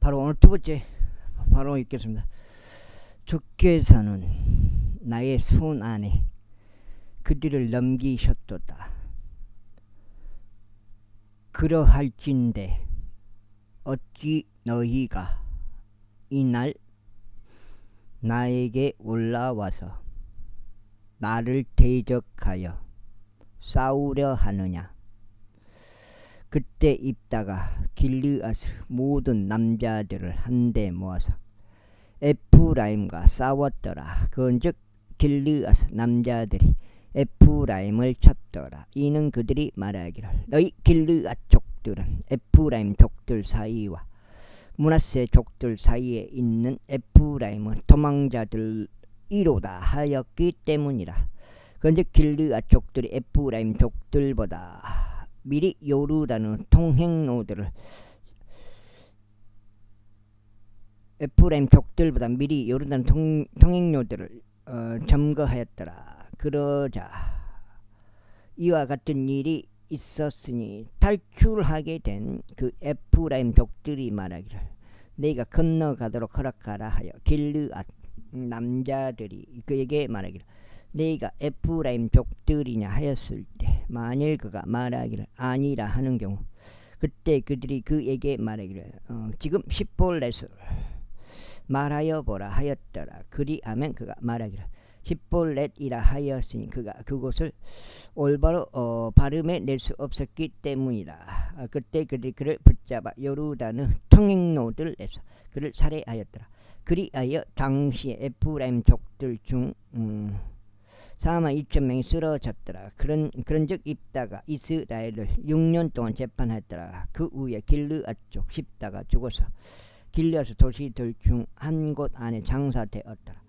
바로 오늘 두 번째 바로 읽겠습니다. 주께서는 나의 손 안에 그들을 넘기셨도다. 그러할진대 어찌 너희가 이날 나에게 올라와서 나를 대적하여 싸우려 하느냐. 그때 입다가 길르앗 모든 남자들을 한데 모아서 에프라임과 싸웠더라. 그런즉 길르앗 남자들이 에프라임을 쳤더라. 이는 그들이 말하기를 너희 길르앗 족들은 에프라임 족들 사이와 므낫세 족들 사이에 있는 에프라임은 도망자들이로다 하였기 때문이라. 그런즉 길르앗 족들이 에프라임 족들보다 미리 요르단의 통행로들을 에프라임 족들보다 미리 요르단 통행로들을 점거하였더라. 그러자 이와 같은 일이 있었으니 탈출하게 된 그 에프라임 족들이 말하기를 내가 건너가도록 허락하라 하여 길르앗 남자들이 그에게 말하기를 내가 에프라임 족들이냐 하였을 때 만일 그가 말하기를 아니라 하는 경우 그때 그들이 그에게 말하기를 지금 십볼렛을 말하여 보라 하였더라. 그리하면 그가 말하기를 십볼렛이라 하였으니 그가 그곳을 올바로 발음해 낼 수 없었기 때문이라. 그때 그들이 그를 붙잡아 요르단의 통행로들에서 그를 살해하였더라. 그리하여 당시에 에프라임 족들 중 42,000명이 쓰러졌더라. 그런즉 입다가 이스라엘을 6년 동안 재판했더라. 그 후에 길르앗 족 십다가 죽어서 길르앗 도시들 중 한 곳 안에 장사되었더라.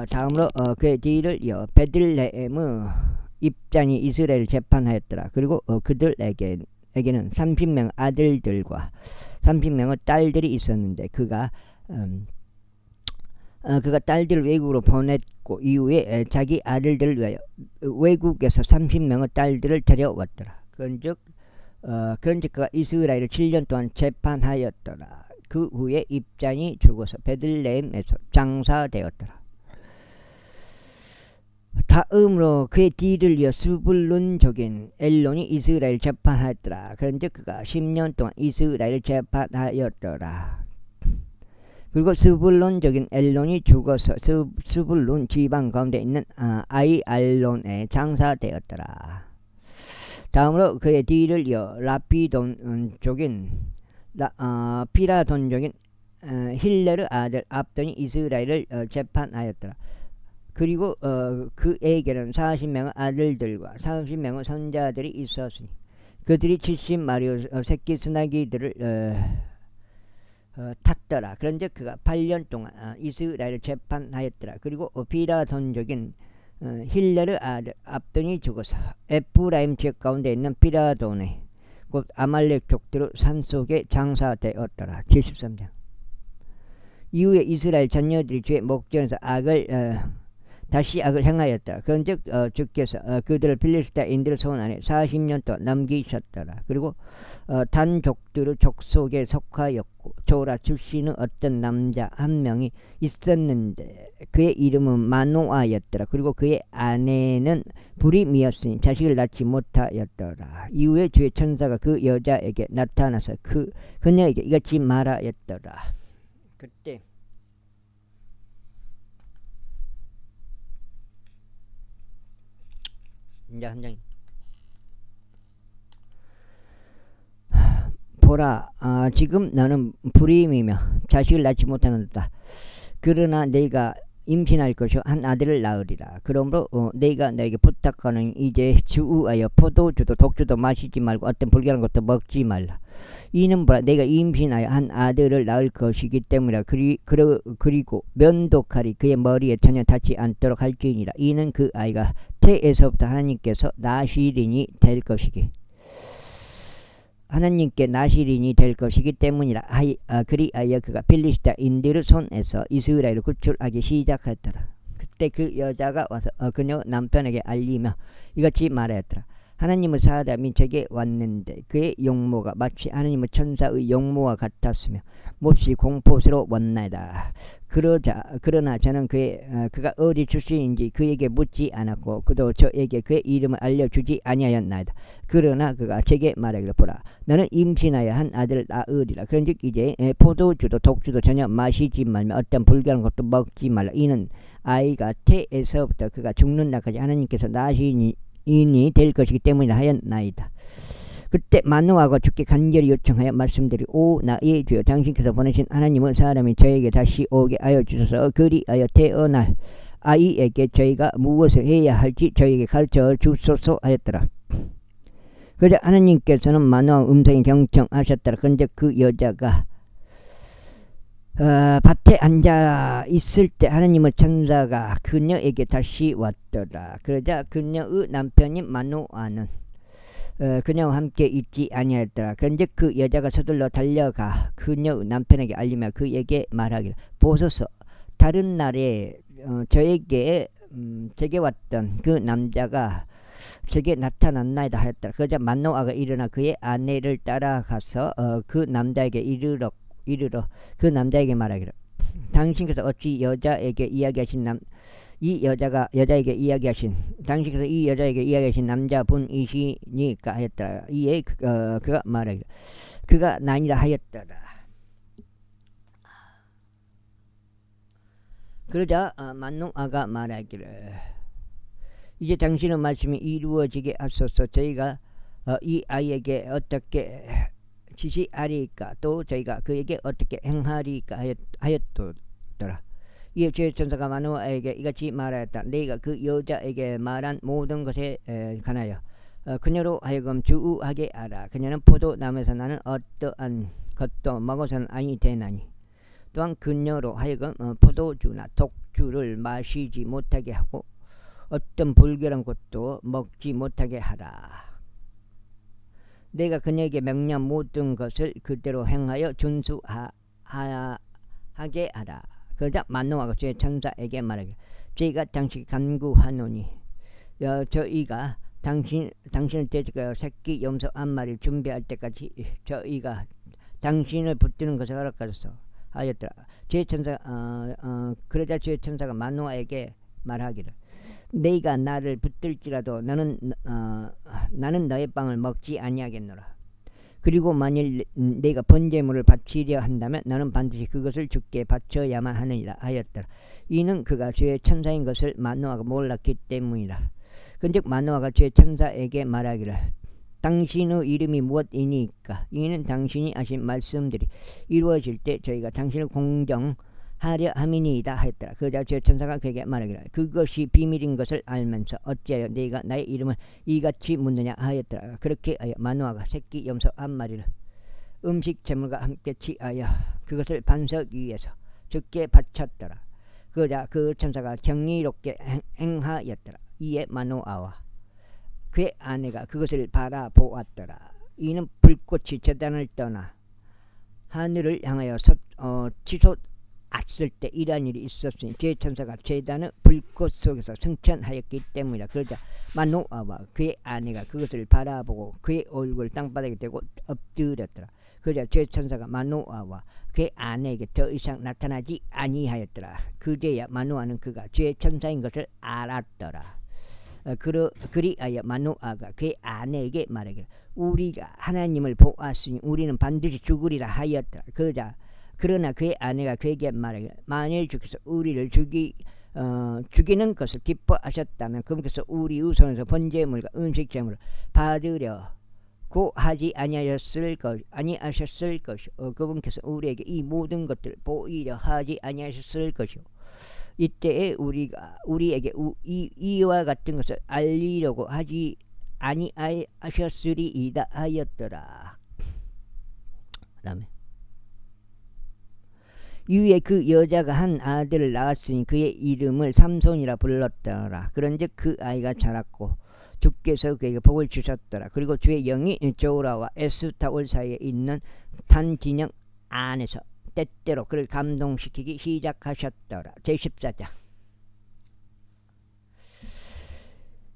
다음으로 그의 뒤를 이어 베들레헴의 입장이 이스라엘을 재판하였더라. 그리고 그들에게는 30명 아들들과 30명의 딸들이 있었는데 그가 딸들을 외국으로 보냈고 이후에 자기 아들들을 위하여 외국에서 30명의 딸들을 데려왔더라. 그런즉 그가 이스라엘을 7년 동안 재판하였더라. 그 후에 입장이 죽어서 베들레헴에서 장사되었더라. 다음으로 그의 뒤를 이어 스불룬족인 엘론이 이스라엘 재판하였더라. 그런즉 그가 10년 동안 이스라엘을 재판하였더라. 그리고 스불룬족인 엘론이 죽어서 스불룬 지방 가운데 있는 아이알론에 장사되었더라. 다음으로 그의 뒤를 이어 라피돈족인 피라돈족인 힐레르 아들 압돈이 이스라엘을 재판하였더라. 그리고 그에게는 40명의 아들들과 30명의 손자들이 있었으니 그들이 70마리의 새끼 수나기들을 탔더라. 그런즉 그가 8년 동안 이스라엘을 재판하였더라. 그리고 피라돈족인 힐레르 아들 압돈이 죽어서 에프라임 지역 가운데 있는 피라돈에 곧 아말렉 족들의 산속에 장사되었더라. 73장. 이후에 이스라엘 자녀들이 주의 목전에서 다시 악을 행하였더라. 그런즉 주께서 그들을 필리스타인들의 손 안에 40년 동안 남기셨더라. 그리고 단족들의 족속에 속하였고 조라 출신의 어떤 남자 한 명이 있었는데 그의 이름은 마노아였더라. 그리고 그의 아내는 불임이었으니 자식을 낳지 못하였더라. 이후에 주의 천사가 그 여자에게 나타나서 그녀에게 이같이 말하였더라. 그때 이제 한 장. 보라, 지금 너는 불임이며 자식을 낳지 못하는다. 그러나 네가 임신할 것이요 한 아들을 낳으리라. 그러므로 네가 너에게 부탁하는 이제 주의하여 포도주도 독주도 마시지 말고 어떤 불결한 것도 먹지 말라. 이는 보라, 네가 임신하여 한 아들을 낳을 것이기 때문이라. 그리고 면도칼이 그의 머리에 전혀 닿지 않도록 할지니라. 이는 그 아이가 태에서부터 하나님께서 나시린이 될 것이기 하나님께 나시린이 될 것이기 때문이라. 그리하여 그가 필리스타인들의 손에서 이스라엘을 구출하기 시작했더라. 그때 그 여자가 와서 그녀 남편에게 알리며 이같이 말하였더라. 하나님의 사람이 제게 왔는데 그의 용모가 마치 하나님의 천사의 용모와 같았으며 몹시 공포스러웠나이다. 그러나 저는 그가 어디 출신인지 그에게 묻지 않았고 그도 저에게 그의 이름을 알려주지 아니하였나이다. 그러나 그가 제게 말하기를 보라 너는 임신하여 한 아들을 낳으리라. 그런즉 이제 포도주도 독주도 전혀 마시지 말며 어떤 불결한 것도 먹지 말라. 이는 아이가 태에서부터 그가 죽는 날까지 하나님께서 낳으시니 될 것이기 때문이라 하였나이다. 그때 마노아가 주께 간절히 요청하여 말씀드리오 나의 주여 당신께서 보내신 하나님은 사람이 저에게 다시 오게 하여 주소서. 그리하여 태어날 아이에게 저희가 무엇을 해야 할지 저에게 가르쳐 주소서 하였더라. 그러자 하나님께서는 마노아 음성에 경청하셨더라. 그런데 그 여자가 밭에 앉아 있을 때 하나님의 천사가 그녀에게 다시 왔더라. 그러자 그녀의 남편인 마노아는 그녀와 함께 있지 아니하였더라. 그런데 그 여자가 서둘러 달려가 그녀의 남편에게 알리며 그에게 말하기를 보소서 다른 날에 제게 왔던 그 남자가 제게 나타났나이다 하였더라. 그러자 마노아가 일어나 그의 아내를 따라가서 그 남자에게 이르러 그 남자에게 말하기를 당신께서 어찌 여자에게 이야기하신 여자에게 이야기하신 당신께서 이 여자에게 이야기하신 남자분이시니까 하였더라. 이에 그가 말하기를 그가 나니라 하였더라. 그러자 마노아가 말하기를 이제 당신의 말씀이 이루어지게 하소서. 저희가 이 아이에게 어떻게 지시하리까 또 저희가 그에게 어떻게 행하리까 하였더라. 이에 주의 천사가 마노아에게 이같이 말하였다. 내가 그 여자에게 말한 모든 것에 관하여 그녀로 하여금 주의하게 하라. 그녀는 포도나무에서 나는 어떠한 것도 먹어서는 아니 되나니 또한 그녀로 하여금 포도주나 독주를 마시지 못하게 하고 어떤 불결한 것도 먹지 못하게 하라. 내가 그녀에게 명령 모든 것을 그대로 행하여 준수하게 하라. 그러자 마노아가 주의 천사에게 말하기를 저희가 당신께 간구하노니 저희가 당신을 대적하여 새끼 염소 한 마리를 준비할 때까지 저희가 당신을 붙드는 것을 허락하소서 하였더라. 그러자 주의 천사가 마노아에게 말하기를 네가 나를 붙들지라도 나는 너의 빵을 먹지 아니하겠노라. 그리고 만일 네가 번제물을 바치려 한다면 나는 반드시 그것을 주께 바쳐야만 하느니라 하였더라. 이는 그가 주의 천사인 것을 마노아가 몰랐기 때문이라. 그런즉 마노아가 주의 천사에게 말하기를 당신의 이름이 무엇이니까 이는 당신이 하신 말씀들이 이루어질 때 저희가 당신을 공정하려 함이니이다 하였더라. 그러자 주의 천사가 그에게 말하기를 그것이 비밀인 것을 알면서 어찌하여 네가 나의 이름을 이같이 묻느냐 하였더라. 그렇게 하여 마노아가 새끼 염소 한 마리를 음식 재물과 함께 취하여 그것을 반석 위에서 주께 바쳤더라. 그러자 그 천사가 경이롭게 행하였더라. 이에 마노아와 그의 아내가 그것을 바라보았더라. 이는 불꽃이 제단을 떠나 하늘을 향하여 치솟았을 때 이러한 일이 있었으니 주의 천사가 제단의 불꽃 속에서 승천하였기 때문이라. 그러자 마노아와 그의 아내가 그것을 바라보고 그의 얼굴을 땅바닥에 대고 엎드렸더라. 그러자 주의 천사가 마노아와 그의 아내에게 더 이상 나타나지 아니하였더라. 그제야 마노아는 그가 주의 천사인 것을 알았더라. 그리하여 마노아가 그의 아내에게 말하기를 우리가 하나님을 보았으니 우리는 반드시 죽으리라 하였더라. 그러나 그의 아내가 그에게 말하기를 만일 주께서 우리를 죽이는 것을 기뻐하셨다면 그분께서 우리의 손에서 번제물과 음식제물을 받으려고 하지 아니하셨을 것이요 그분께서 우리에게 이 모든 것들을 보이려 하지 아니하셨을 것이요 이때에 우리에게 이와 같은 것을 알리려고 하지 아니하셨으리이다 하였더라. 그 다음에 이후에 그 여자가 한 아들을 낳았으니 그의 이름을 삼손이라 불렀더라. 그런즉 그 아이가 자랐고 주께서 그에게 복을 주셨더라. 그리고 주의 영이 조라와 에스타올 사이에 있는 단진영 안에서 때때로 그를 감동시키기 시작하셨더라. 제14장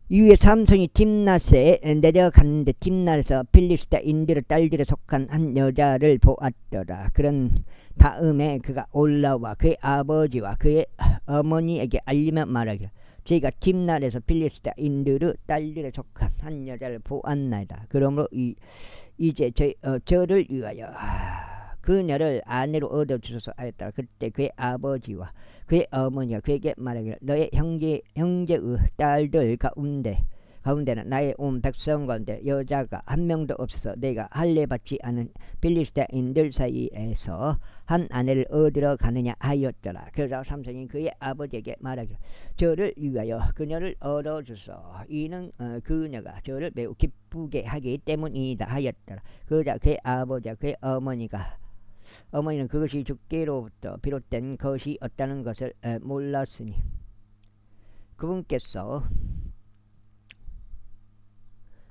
이후에 삼손이 딥낫에 내려갔는데 딥낫에서 필리스타인들의 딸들에 속한 한 여자를 보았더라. 그런 다음에 그가 올라와 그의 아버지와 그의 어머니에게 알리며 말하기를 저희가 딥낫에서 필리스타인들의 딸들에 속한 한 여자를 보았나이다. 그러므로 이제 저를 위하여 그녀를 아내로 얻어주소서 하였더라. 그때 그의 아버지와 그의 어머니가 그에게 말하기를 너의 형제의 딸들 가운데는 나의 온 백성 가운데 여자가 한 명도 없어서 내가 할례받지 않은 필리스타인들 사이에서 한 아내를 얻으러 가느냐 하였더라. 그러자 삼손이 그의 아버지에게 말하기를 저를 위하여 그녀를 얻어주소. 이는 그녀가 저를 매우 기쁘게 하기 때문이다 하였더라. 그러자 그의 아버지와 그의 어머니는 그것이 주께로부터 비롯된 것이 없다는 것을 몰랐으니 그분께서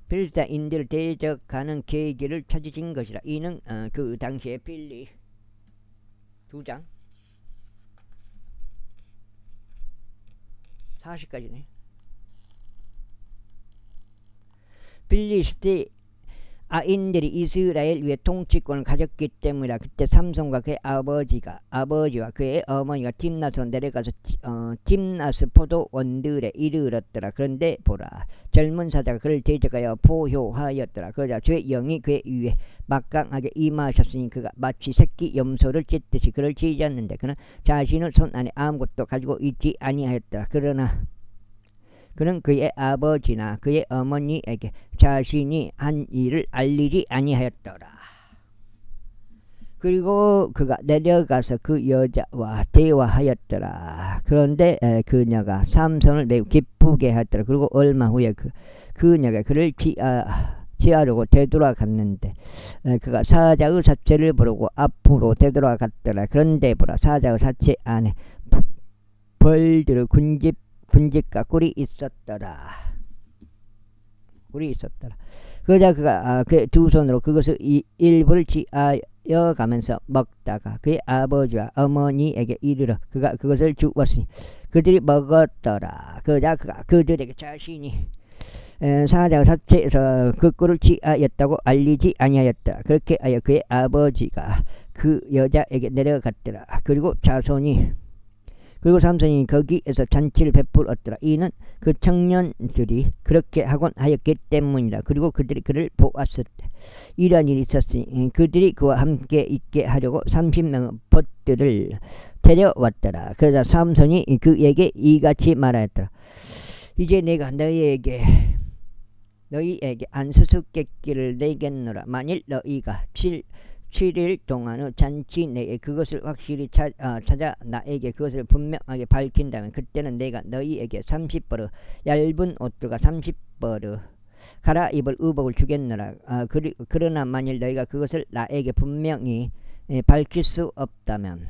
필리스타인들을 대적하는 계기를 찾으신 것이라. 이는 그 당시에 빌리 2장 40까지네. 필리스타인들이 이스라엘 위에 통치권을 가졌기 때문이라. 그때 삼손과 그의 아버지와 그의 어머니가 딥낫으로 내려가서 딥낫 포도원들에 이르렀더라. 그런데 보라, 젊은 사자가 그를 대적하여 포효하였더라. 그러자 주의 영이 그의 위에 막강하게 임하셨으니 그가 마치 새끼 염소를 찢듯이 그를 찢었는데 그는 자신의 손 안에 아무것도 가지고 있지 아니하였더라. 그러나 그는 그의 아버지나 그의 어머니에게 자신이 한 일을 알리지 아니하였더라. 그리고 그가 내려가서 그 여자와 대화하였더라. 그런데 그녀가 삼손을 매우 기쁘게 하였더라. 그리고 얼마 후에 그녀가 그를 취하려고 되돌아갔는데 그가 사자의 사체를 부르고 앞으로 되돌아갔더라. 그런데 보라, 사자의 사체 안에 벌들의 군집과 꿀이 있었더라. 그러자 그가 그 두 손으로 그것을 일부를 지하여 가면서 먹다가 그의 아버지와 어머니에게 이르러 그가 그것을 주었으니 그들이 먹었더라. 그러자 그가 그들에게 자신이 사자의 사체에서 그 꿀을 취하였다고 알리지 아니하였더라. 그렇게 하여 그의 아버지가 그 여자에게 내려갔더라. 그리고 삼손이 거기에서 잔치를 베풀었더라. 이는 그 청년들이 그렇게 하곤 하였기 때문이라. 그리고 그들이 그를 보았을 때 이러한 일이 있었으니 그들이 그와 함께 있게 하려고 30명의 벗들을 데려왔더라. 그러자 삼손이 그에게 이같이 말하였더라. 이제 내가 너희에게 안수수께끼를 내겠노라. 만일 너희가 7일 동안의 잔치 내에 그것을 확실히 찾아 나에게 그것을 분명하게 밝힌다면 그때는 내가 너희에게 30벌의 얇은 옷들과 30벌의 갈아입을 의복을 주겠노라. 그러나 만일 너희가 그것을 나에게 분명히 밝힐 수 없다면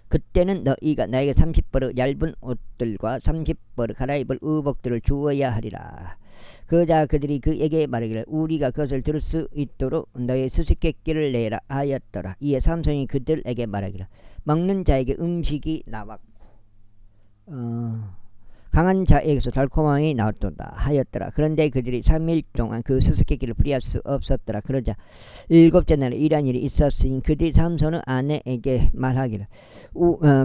그때는 너희가 나에게 30벌의 얇은 옷들과 30벌의 갈아입을 의복들을 주어야 하리라. 그러자 그들이 그에게 말하기를 우리가 그것을 들을 수 있도록 너의 수수께끼를 내라 하였더라. 이에 삼손이 그들에게 말하기를 먹는 자에게 음식이 나왔고 강한 자에게서 달콤함이 나왔도다 하였더라. 그런데 그들이 3일 동안 그 수수께끼를 풀이할 수 없었더라. 그러자 7째 날에 이러한 일이 있었으니 그들이 삼손의 아내에게 말하기를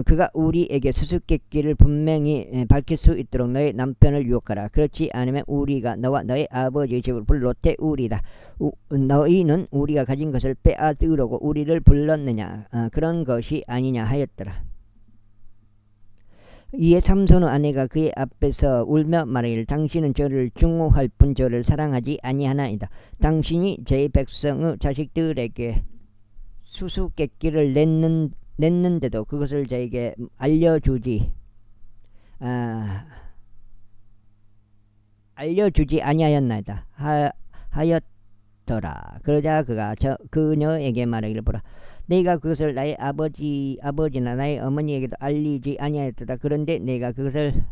그가 우리에게 수수께끼를 분명히 밝힐 수 있도록 너의 남편을 유혹하라. 그렇지 않으면 우리가 너와 너의 아버지의 집을 불러 태우리라. 너희는 우리가 가진 것을 빼앗으려고 우리를 불렀느냐? 그런 것이 아니냐 하였더라. 이에 삼손의 아내가 그의 앞에서 울며 말하기를 당신은 저를 증오할 뿐 저를 사랑하지 아니하나이다. 당신이 제 백성의 자식들에게 수수께끼를 냈는데도 그것을 저에게 알려주지 아니하였나이다 하였더라. 그러자 그가 그녀에게 말하기를 보라, 내가 그것을 나의 아버지나 나의 어머니에게도 알리지 아니하였다. 그런데 내가 그것을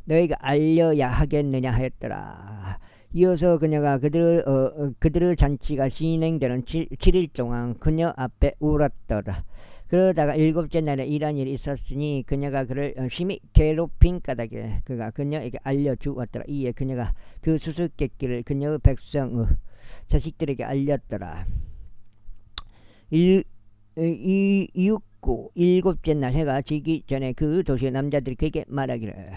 너희가 알려야 하겠느냐 하였더라. 이어서 그녀가 그들의 잔치가 진행되는 7일 동안 그녀 앞에 울었더라. 그러다가 일곱째 날에 이런 일이 있었으니 그녀가 그를 심히 괴롭힌 까닭에 그가 그녀에게 알려주었더라. 이에 그녀가 그 수수께끼를 그녀의 백성의 자식들에게 알렸더라. 이윽고 일곱째 날 해가 지기 전에 그 도시의 남자들이 그에게 말하기를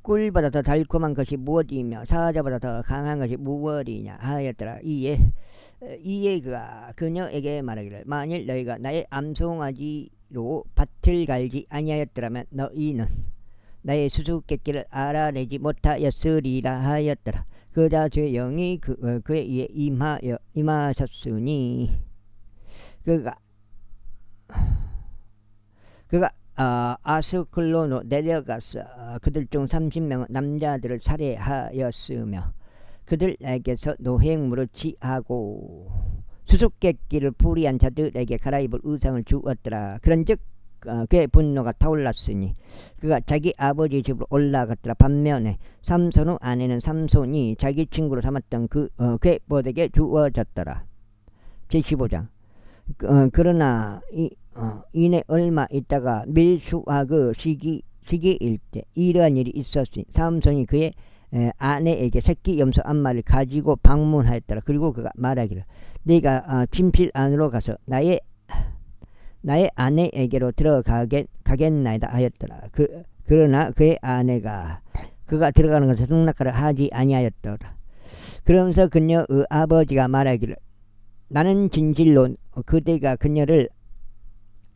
꿀보다 더 달콤한 것이 무엇이며 사자보다 더 강한 것이 무엇이냐 하였더라. 이에 그가 그녀에게 말하기를 만일 너희가 나의 암송아지로 밭을 갈지 아니하였더라면 너희는 나의 수수께끼를 알아내지 못하였으리라 하였더라. 그러자 주의 영이 그의 이에 임하셨으니 그가 아스클론으로 내려가서 그들 중 30명의 남자들을 살해하였으며 그들에게서 노획물을 취하고 수수께끼를 풀이한 자들에게 갈아입을 의상을 주었더라. 그런즉 그의 분노가 타올랐으니 그가 자기 아버지 집으로 올라갔더라. 반면에 삼손의 아내는 삼손이 자기 친구로 삼았던 그의 보에게 주어졌더라. 제15장. 그러나 이내 얼마 있다가 밀수하그 시기일 때 이러한 일이 있었으니 삼손이 그의 아내에게 새끼 염소 한 마리를 가지고 방문하였더라. 그리고 그가 말하기를 네가 침실 안으로 가서 나의 아내에게로 들어가겠나이다 하였더라. 그러나 그의 아내가 그가 들어가는 것을 승낙하라 하지 아니하였더라. 그러면서 그녀의 아버지가 말하기를 나는 진실로 그대가 그녀를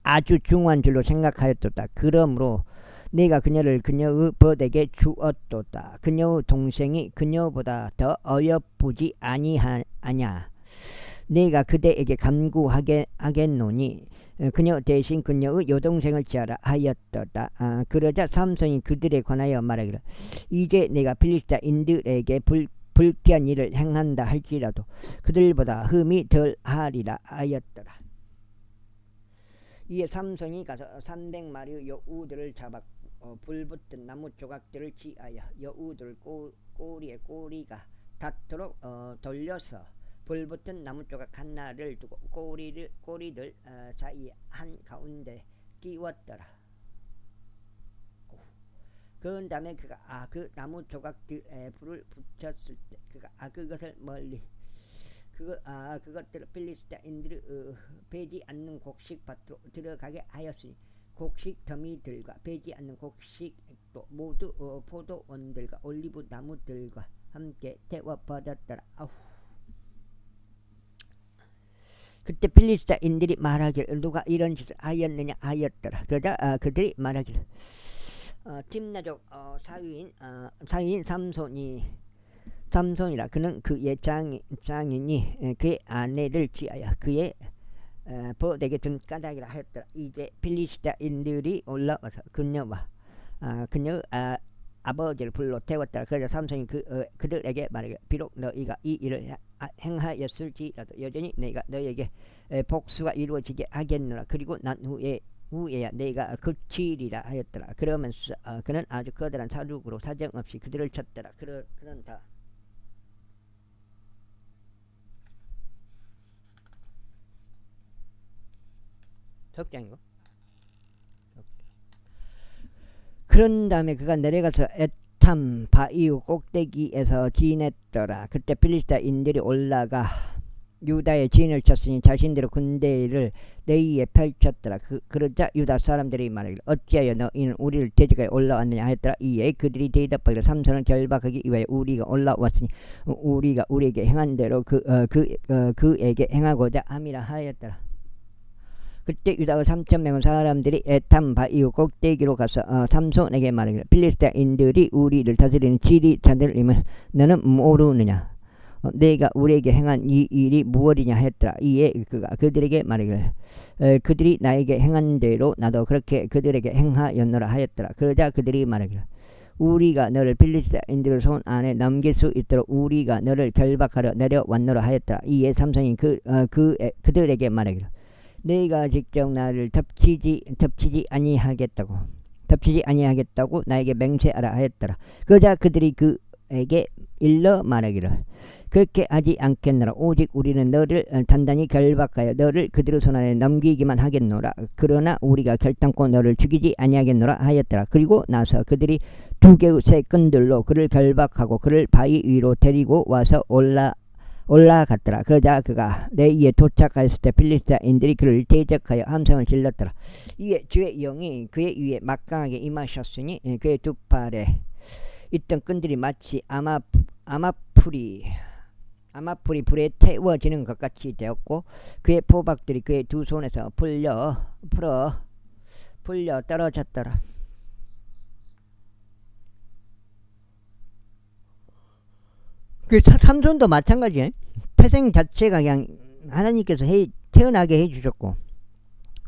아주 중요한 줄로 생각하였도다. 그러므로 내가 그녀를 그녀의 벗에게 주었도다. 그녀의 동생이 그녀보다 더 어여쁘지 아니하냐. 내가 그대에게 간구하겠노니 그녀 대신 그녀의 여동생을 취하라 하였도다. 그러자 삼손이 그들에 관하여 말하기를 이제 내가 필리스타인들에게 불쾌한 일을 행한다 할지라도 그들보다 흠이 덜하리라 하였더라. 이에 삼손이 가서 300마리의 여우들을 잡았고 불붙은 나무 조각들을 취하여 여우들 꼬리에 꼬리가 닿도록 돌려서 불붙은 나무 조각 하나를 두고 꼬리들 사이 한가운데 끼웠더라. 그런 다음에 그가 그 나무 조각들에 불을 붙였을 때 그가 그것을 멀리 그것들을 필리스타인들이 베지 않는 곡식밭으로 들어가게 하였으니 곡식 더미들과 베지 않는 곡식도 모두 포도원들과 올리브 나무들과 함께 태워버렸더라. 그때 필리스타인들이 말하기를 누가 이런 짓을 하였느냐 하였더라. 그러자 그들이 말하기를 팀나족 사위인 삼손이라 그는 그의 장인이 그의 아내를 취하여 그의 보에게 준 까닭이라 하였더라. 이제 필리스타인들이 올라와서 그녀와 그녀의 아버지를 불러 태웠더라. 그래서 삼손이 그들에게 말하기를 비록 너희가 이 일을 행하였을지라도 여전히 내가 너희에게 복수가 이루어지게 하겠노라. 그리고 난 후에야 내가 그치리라 하였더라. 그러면서 그는 아주 거대한 사륙으로 사정없이 그들을 쳤더라. 그런다. 적장이고. 그런 다음에 그가 내려가서 에탐 바이오 꼭대기에서 지냈더라. 그때 필리스타인들이 올라가 유다의 진을 쳤으니 자신들의 군대를 내위에 펼쳤더라. 그러자 유다 사람들이 말하기를 어찌하여 너희는 우리를 대적하여 올라왔느냐 하였더라. 이에 그들이 대답하기를 삼손을 결박하기 위하여 우리가 올라왔으니 우리가 우리에게 행한 대로 그에게 행하고자 함이라 하였더라. 그때 유다의 3,000명의 사람들이 에탐 바이오 꼭대기로 가서 삼손에게 말하기를 필리스타인들이 우리를 다스리는 지리자들임을 너는 모르느냐. 내가 우리에게 행한 이 일이 무엇이냐 했더라. 이에 그가 그들에게 말하기를 그들이 나에게 행한 대로 나도 그렇게 그들에게 행하였노라 하였더라. 그러자 그들이 말하기를 우리가 너를 필리스타인들의 손 안에 넘길 수 있도록 우리가 너를 결박하러 내려왔노라 하였더라. 이에 삼손이 그들에게 말하기를 너희가 직접 나를 덮치지 아니하겠다고 나에게 맹세하라 하였더라. 그러자 그들이 그녀에게 일러 말하기를 그렇게 하지 않겠노라. 오직 우리는 너를 단단히 결박하여 너를 그들의 손안에 넘기기만 하겠노라. 그러나 우리가 결단코 너를 죽이지 아니하겠노라 하였더라. 그리고 나서 그들이 두 개의 새 끈들로 그를 결박하고 그를 바위 위로 데리고 와서 올라갔더라. 그러자 그가 레이에 도착하였을 때 필리스타인들이 그를 대적하여 함성을 질렀더라. 이에 주의 영이 그의 위에 막강하게 임하셨으니 그의 두 팔에 있던 끈들이 마치 아마풀이 불에 태워지는 것 같이 되었고 그의 포박들이 그의 두 손에서 풀려 떨어졌더라. 그 삼손도 마찬가지예요. 태생 자체가 그냥 하나님께서 태어나게 해주셨고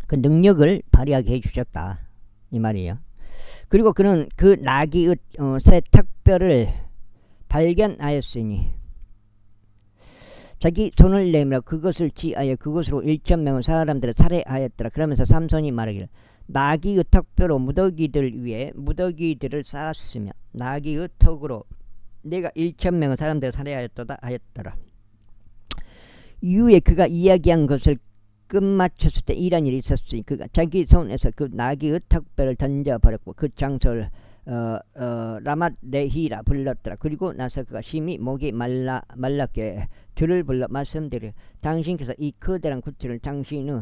그 능력을 발휘하게 해주셨다 이 말이에요. 그리고 그는 그 나귀의 새 턱뼈를 발견하였으니 자기 손을 내밀어 그것을 지하여 그것으로 1,000명의 사람들을 살해하였더라. 그러면서 삼손이 말하기를 나귀의 턱뼈로 무더기들 위에 무더기들을 쌓았으며 나귀의 턱으로 내가 1,000명의 사람들을 살해하였도다 하였더라. 이후에 그가 이야기한 것을 끝마쳤을 때 이런 일이 있었으니 그가 자기 손에서 그 나귀의 턱뼈를 던져버렸고 그 장소를 라맛레히라 불렀더라. 그리고 나서 그가 심히 목이 말랐게 주를 불러 말씀드려 당신께서 이 커다란 구치를 당신의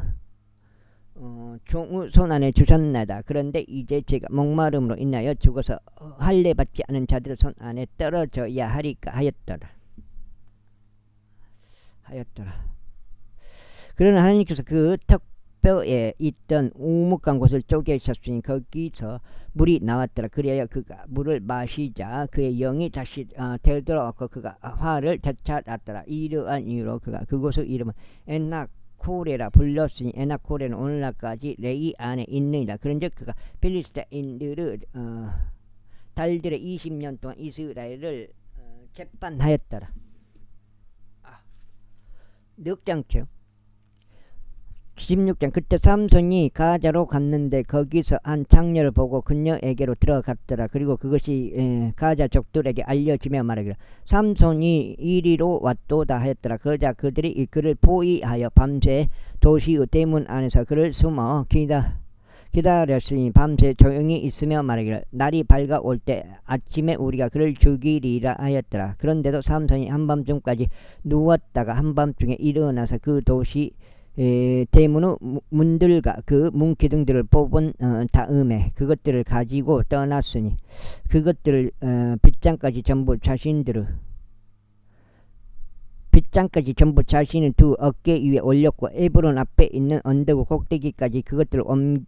종의 손안에 주셨나이다. 그런데 이제 제가 목마름으로 인하여 죽어서 할례받지 않은 자들의 손안에 떨어져야 하리까 하였더라. 그러나 하나님께서 그 턱뼈에 있던 우묵한 곳을 쪼개셨으니 거기서 물이 나왔더라. 그리하여 그가 물을 마시자 그의 영이 다시 되돌아왔고 그가 화를 되찾았더라. 이러한 이유로 그가 그곳의 이름은 엔하코레라 불렀으니 엔하코레는 오늘날까지 레이 안에 있느니라. 그런즉 그가 필리스타인들의 달들의 20년 동안 이스라엘을 재판하였더라. 넉장ቸው 16장 그때 삼손이 가자로 갔는데 거기서 한 장녀를 보고 그녀에게로 들어갔더라. 그리고 그것이 가자 족들에게 알려지며 말하기를 삼손이 이리로 왔도다 하였더라. 그러자 그들이 그를 포위하여 밤새 도시의 대문 안에서 그를 숨어 기다렸으니 밤새 조용히 있으며 말하기를 날이 밝아올 때 아침에 우리가 그를 죽이리라 하였더라. 그런데도 삼손이 한밤중까지 누웠다가 한밤중에 일어나서 그 도시 대문의 문들과 그 문기둥들을 뽑은 다음에 그것들을 가지고 떠났으니 그것들을 빗장까지 전부 자신의 두 어깨 위에 올렸고 에브론 앞에 있는 언덕의 꼭대기까지 그것들을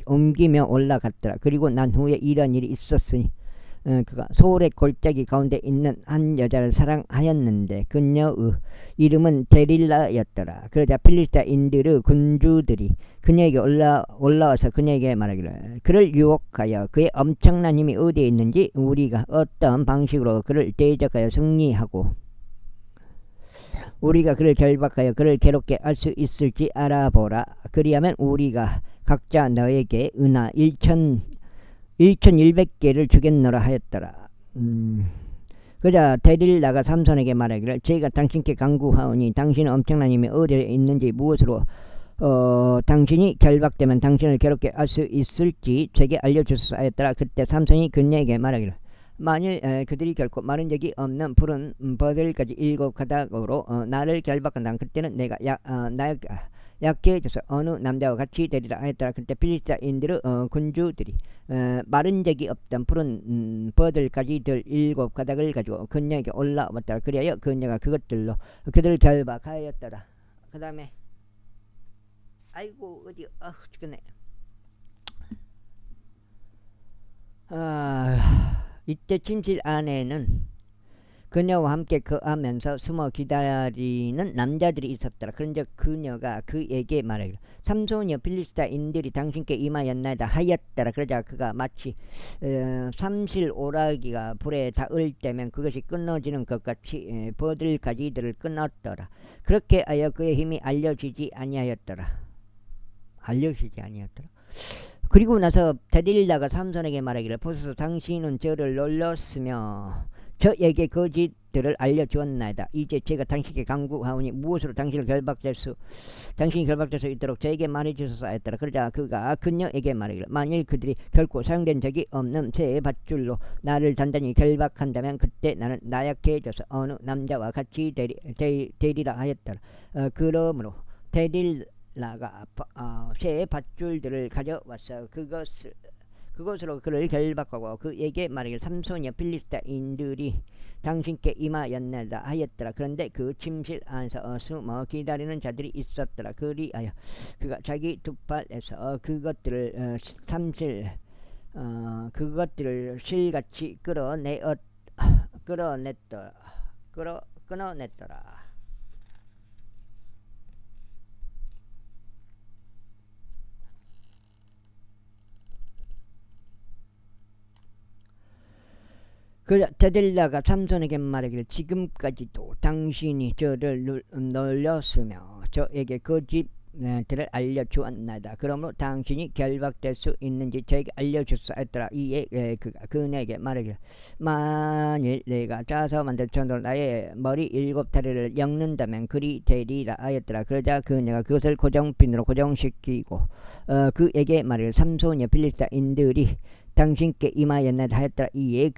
옮기며 올라갔더라. 그리고 난 후에 이런 일이 있었으니 그가 소울의 골짜기 가운데 있는 한 여자를 사랑하였는데 그녀의 이름은 데릴라였더라. 그러자 필리스타인들의 군주들이 그녀에게 올라와서 그녀에게 말하기를 그를 유혹하여 그의 엄청난 힘이 어디에 있는지 우리가 어떤 방식으로 그를 대적하여 승리하고 우리가 그를 결박하여 그를 괴롭게 할 수 있을지 알아보라. 그리하면 우리가 각자 너에게 은하 1,100개를 주겠노라 하였더라. 그러자 데릴라가 삼손에게 말하기를 제가 당신께 간구하오니 당신은 엄청난 힘이 어디에 있는지 무엇으로 당신이 결박되면 당신을 괴롭게 할 수 있을지 제게 알려주소서 하였더라. 그때 삼손이 그녀에게 말하기를 만일 그들이 결코 마른 적이 없는 푸른 버들까지 7가닥으로 나를 결박한다면 그때는 내가 약해져서 어느 남자와 같이 되리라 하였더라. 그때 필리스타인들의 군주들이 마른 적이 없던 푸른 버들까지 들 7가닥을 가지고 그녀에게 올라왔더라. 그리하여 그녀가 그것들로 그들을 결박하였더라. 그 다음에 아이고 어디 죽겠네. 이때 침실 안에는 그녀와 함께 거하면서 숨어 기다리는 남자들이 있었더라. 그런즉 그녀가 그에게 말하기를 삼손이여 필리스타인들이 당신께 임하였나이다 하였더라. 그러자 그가 마치 삼실 오라기가 불에 닿을 때면 그것이 끊어지는 것 같이 버들 가지들을 끊었더라. 그렇게 하여 그의 힘이 알려지지 아니하였더라. 그리고 나서 데릴라가 삼손에게 말하기를 보소서 당신은 저를 놀렸으며 저에게 거짓들을 알려주었나이다. 이제 제가 당신께 강구하오니 무엇으로 당신이 결박될 수 있도록 저에게 말해주소서 하였더라. 그러자 그가 그녀에게 말하기를 만일 그들이 결코 사용된 적이 없는 새 밧줄로 나를 단단히 결박한다면 그때 나는 나약해져서 어느 남자와 같이 되리라 하였더라. 그러므로 데릴라가 새 밧줄들을 가져왔어 그것으로 그를 결박하고 그에게 말하기를 삼손이여 필리스타인들이 당신께 임하였나이다 하였더라. 그런데 그 침실 안에서 숨어 기다리는 자들이 있었더라. 그리하여 그가 자기 두 팔에서 그것들을 그것들을 실같이 끊어냈더라. 그러자 데릴라가 삼손에게 말하기를 지금까지도 당신이 저를 놀렸으며 저에게 거짓들을 알려주었나이다. 그러므로 당신이 결박될 수 있는지 저에게 알려주소서 했더라. 이에 그네에게 말하기를 만일 내가 짜서 만든 천으로 나의 머리 7다리를 엮는다면 그리 되리라 하였더라. 그러자 그네가 그것을 고정핀으로 고정시키고 그에게 말하기를 삼손이여 필리스타인들이 당신께 임하였나이다 하였더라. 이에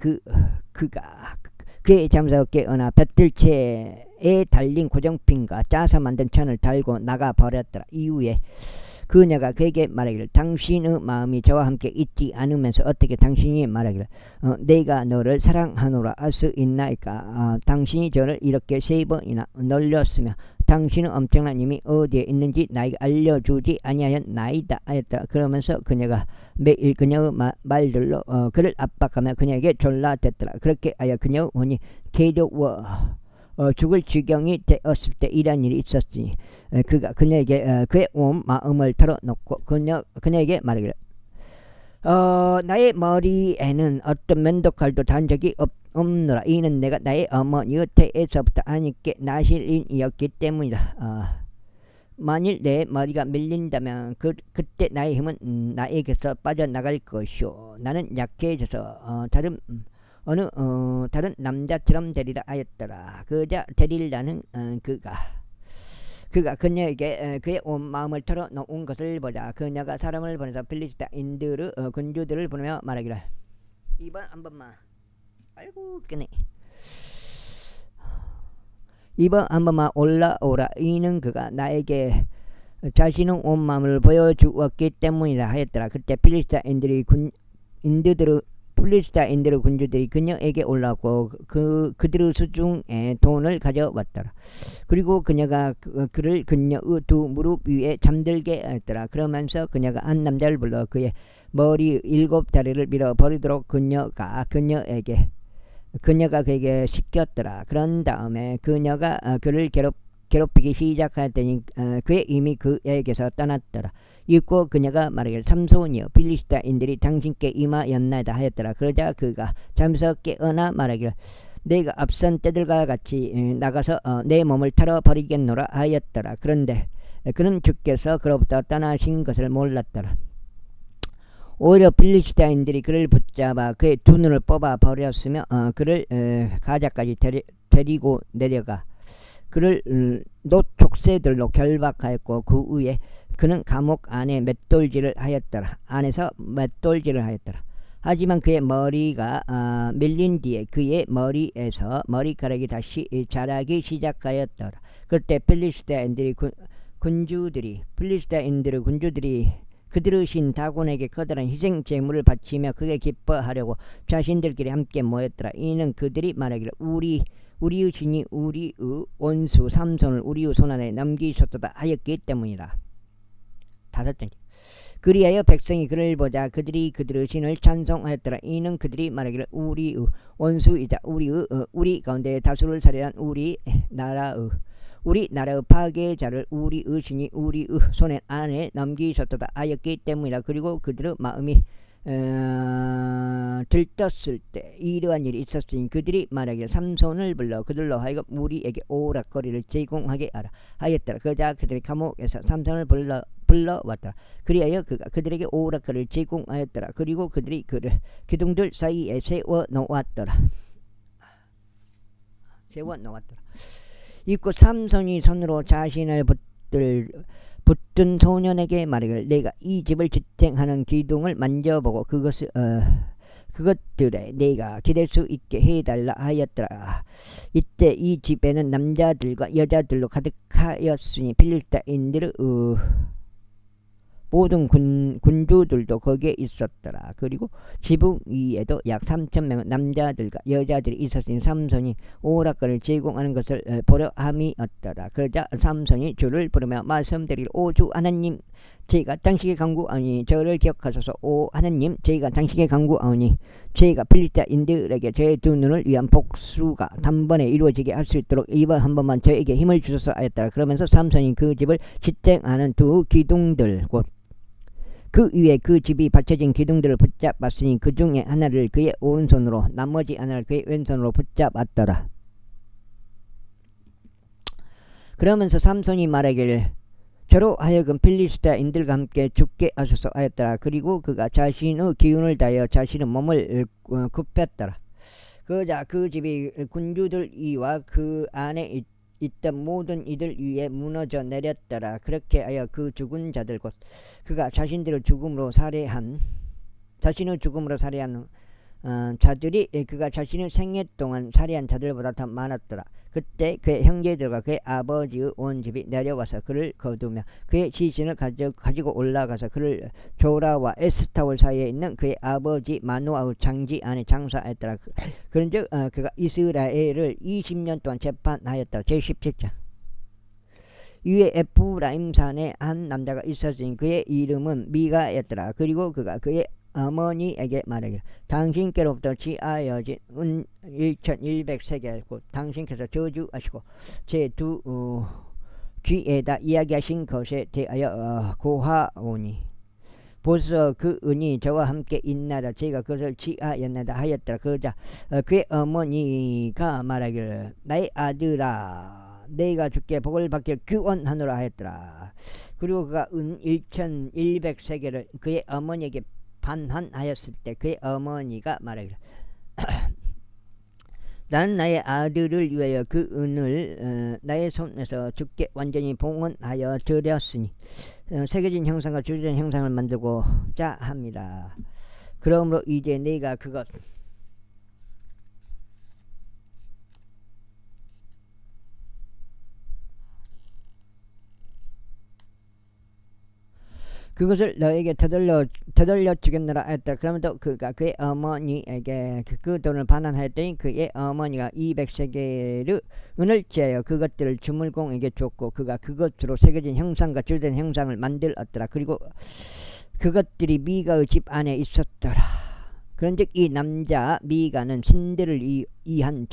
그가 그의 잠자고 깨어나 뱃들채에 달린 고정핀과 짜서 만든 천을 달고 나가 버렸더라. 이후에 그녀가 그에게 말하기를 당신의 마음이 저와 함께 있지 않으면서 어떻게 당신이 말하기를 내가 너를 사랑하노라 할 수 있나이까. 당신이 저를 이렇게 3번이나 놀렸으며 당신은 엄청난 힘이 어디에 있는지 나에게 알려주지 아니하였나이다 하였더라. 그러면서 그녀가 매일 그녀의 말들로 그를 압박하며 그녀에게 졸라댔더라. 그렇게 하여 그녀의 혼이 괴로워 죽을 지경이 되었을 때 이런 일이 있었으니 그가 그녀에게 그의 온 마음을 털어놓고 그녀에게 말하기를 나의 머리에는 어떤 면도칼도 단 적이 없노라. 이는 내가 나의 어머니의 태에서부터 하나님께 나실인이었기 때문이다. 만일 내 머리가 밀린다면 그때 나의 힘은 나에게서 빠져나갈 것이오. 나는 약해져서 다른 남자처럼 되리라 하였더라. 그자 데릴라는 그가 그녀에게 그의 온 마음을 털어놓은 것을 보자 그녀가 사람을 보내서 필리스타인들의 군주들을 보내며 말하기를 이번 한 번만 올라오라. 이는 그가 나에게 자신의 온 마음을 보여주었기 때문이라 하였더라. 그때 필리스타인들의 군주들이 그녀에게 올라오고 그들의 수중에 돈을 가져왔더라. 그리고 그녀가 그를 그녀의 두 무릎 위에 잠들게 했더라. 그러면서 그녀가 한 남자를 불러 그의 머리 7다리를 밀어버리도록 그녀가 그에게 시켰더라. 그런 다음에 그녀가 그를 괴롭히기 시작하더니 그의 힘이 그에게서 떠났더라. 읽고 그녀가 말하기를 삼손이여 필리스타인들이 당신께 임하였나이다 하였더라. 그러자 그가 잠에서 깨어나 말하기를 내가 앞선 때들과 같이 나가서 내 몸을 털어버리겠노라 하였더라. 그런데 그는 주께서 그로부터 떠나신 것을 몰랐더라. 오히려 필리스타인들이 그를 붙잡아 그의 두 눈을 뽑아 버렸으며 그를 가자까지 데리고 내려가 그를 노촉새들로 결박하였고 그 후에 그는 감옥 안에 안에서 맷돌질을 하였더라. 하지만 그의 머리가 밀린 뒤에 그의 머리에서 머리카락이 다시 자라기 시작하였더라. 그때 필리스타인들의 군주들이 그들의 신 다곤에게 커다란 희생 제물을 바치며 그게 기뻐하려고 자신들끼리 함께 모였더라. 이는 그들이 말하기를 우리의 신이 우리의 원수 삼손을 우리의 손안에 넘기셨도다 하였기 때문이라. 5번째. 그리하여 백성이 그를 보자 그들이 그들의 신을 찬송하였더라. 이는 그들이 말하기를 우리의 원수이자 우리 가운데 다수를 살해한 우리 나라의 파괴자를 우리의 신이 우리의 손 안에 넘기셨도다 하였기 때문이라. 그리고 그들의 마음이 들떴을 때 이러한 일이 있었으니 그들이 말하기를 삼손을 불러 그들로 하여금 우리에게 오락거리를 제공하게 하라 하였더라. 그러자 그들이 감옥에서 삼손을 불러왔더라. 그리하여 그가 그들에게 오락거리를 제공하였더라. 그리고 그들이 그를 기둥들 사이에 세워 놓았더라. 세워 놓았더라. 이고 삼손이 손으로 자신을 붙든 소년에게 말하기를 내가 이 집을 지탱하는 기둥을 만져보고 그것들에 내가 기댈 수 있게 해달라 하였더라. 이때 이 집에는 남자들과 여자들로 가득하였으니 필리스타인들의 모든 군주들도 거기에 있었더라. 그리고 지붕 위에도 약 3,000명의 남자들과 여자들이 있었으니 삼손이 오락가를 제공하는 것을 보려 함이었더라. 그러자 삼손이 주를 부르며 말씀드리기를 오 주 하나님 저희가 당신께 간구하오니 저를 기억하소서. 오 하나님 저희가 당신께 간구하오니 저희가 필리스타인들에게 저의 두 눈을 위한 복수가 단번에 이루어지게 할 수 있도록 이번 한 번만 저에게 힘을 주소서 하였더라. 그러면서 삼손이 그 집을 지탱하는 두 기둥들 곧 그 위에 그 집이 받쳐진 기둥들을 붙잡았으니 그 중에 하나를 그의 오른손으로 나머지 하나를 그의 왼손으로 붙잡았더라. 그러면서 삼손이 말하기를 저로 하여금 필리스타인들과 함께 죽게 하소서 하였더라. 그리고 그가 자신의 기운을 다하여 자신의 몸을 굽혔더라. 그러자 그 집이 군주들 이와 그 안에 있던 모든 이들 위에 무너져 내렸더라. 그렇게 하여 그 죽은 자들 곧 그가 자신의 죽음으로 살해한 자들이 그가 자신의 생애 동안 살해한 자들보다 더 많았더라. 그때 그의 형제들과 그의 아버지의 온 집이 내려와서 그를 거두며 그의 시신을 가지고 올라가서 그를 조라와 에스타올 사이에 있는 그의 아버지 마노아의 장지 안에 장사했더라. 그런즉 그가 이스라엘을 20년 동안 재판하였더라. 제17장. 위에 에프라임산에 한 남자가 있었으니 그의 이름은 미가였더라. 그리고 그가 그의 어머니에게 말하기를 당신께로부터 취하여진 은 1100세겔 곧 당신께서 저주하시고 제 두 귀에다 이야기하신 것에 대하여 고하오니 보소 그 은이 저와 함께 있나라. 제가 그것을 취하였나다 하였더라. 그러자 그의 어머니가 말하기를 나의 아들아 내가 주께 복을 받길 규원하노라 하였더라. 그리고 그가 은 1100세겔을 그의 어머니에게 반환하였을 때 그의 어머니가 말하기를 난 나의 아들을 위하여 그 은을 나의 손에서 주께 완전히 봉헌하여 드렸으니 새겨진 형상과 주된 형상을 만들고자 합니다. 그러므로 이제 내가 그것을 너에게 되돌려 주겠노라 하였더라. 그러면 또 그가 그의 어머니에게 그 돈을 반환하였더니 그의 어머니가 200세겔의 은을 제하여 그것들을 주물공에게 줬고 그가 그것으로 새겨진 형상과 주된 형상을 만들었더라. 그리고 그것들이 미가의 집 안에 있었더라. 그런즉 이 남자 미가는 신들을 이한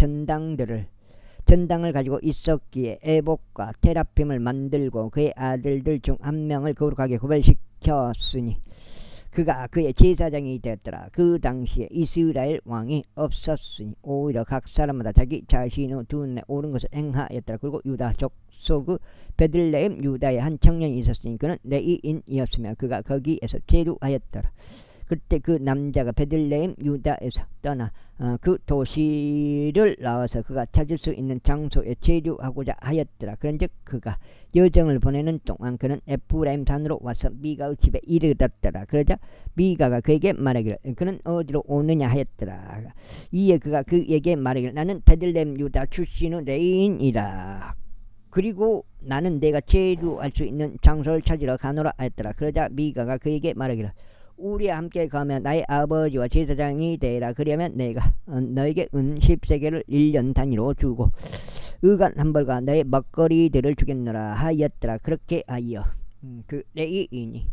전당을 가지고 있었기에 에봇과 테라핌을 만들고 그의 아들들 중 한 명을 거룩하게 구별시켰으니 그가 그의 제사장이 되었더라. 그 당시에 이스라엘 왕이 없었으니 오히려 각 사람마다 자기 자신의 두 눈에 옳은 것을 행하였더라. 그리고 유다 족속의 베들레헴 유다에 한 청년이 있었으니 그는 레위인이었으며 그가 거기에서 제류하였더라. 그때 그 남자가 베들레헴 유다에서 떠나 그 도시를 나와서 그가 찾을 수 있는 장소에 체류하고자 하였더라. 그런즉 그가 여정을 보내는 동안 그는 에프라임 산으로 와서 미가의 집에 이르렀더라. 그러자 미가가 그에게 말하기를 그는 어디로 오느냐 하였더라. 이에 그가 그에게 말하기를 나는 베들레헴 유다 출신의 레위인이라. 그리고 나는 내가 체류할 수 있는 장소를 찾으러 가노라 하였더라. 그러자 미가가 그에게 말하기를 우리와 함께 가면 나의 아버지와 제사장이 되라. 그러면 내가 너에게 은 10세겔을 1년 단위로 주고 의관 한 벌과 너의 먹거리들을 주겠노라 하였더라. 그렇게 하여 그 레위인이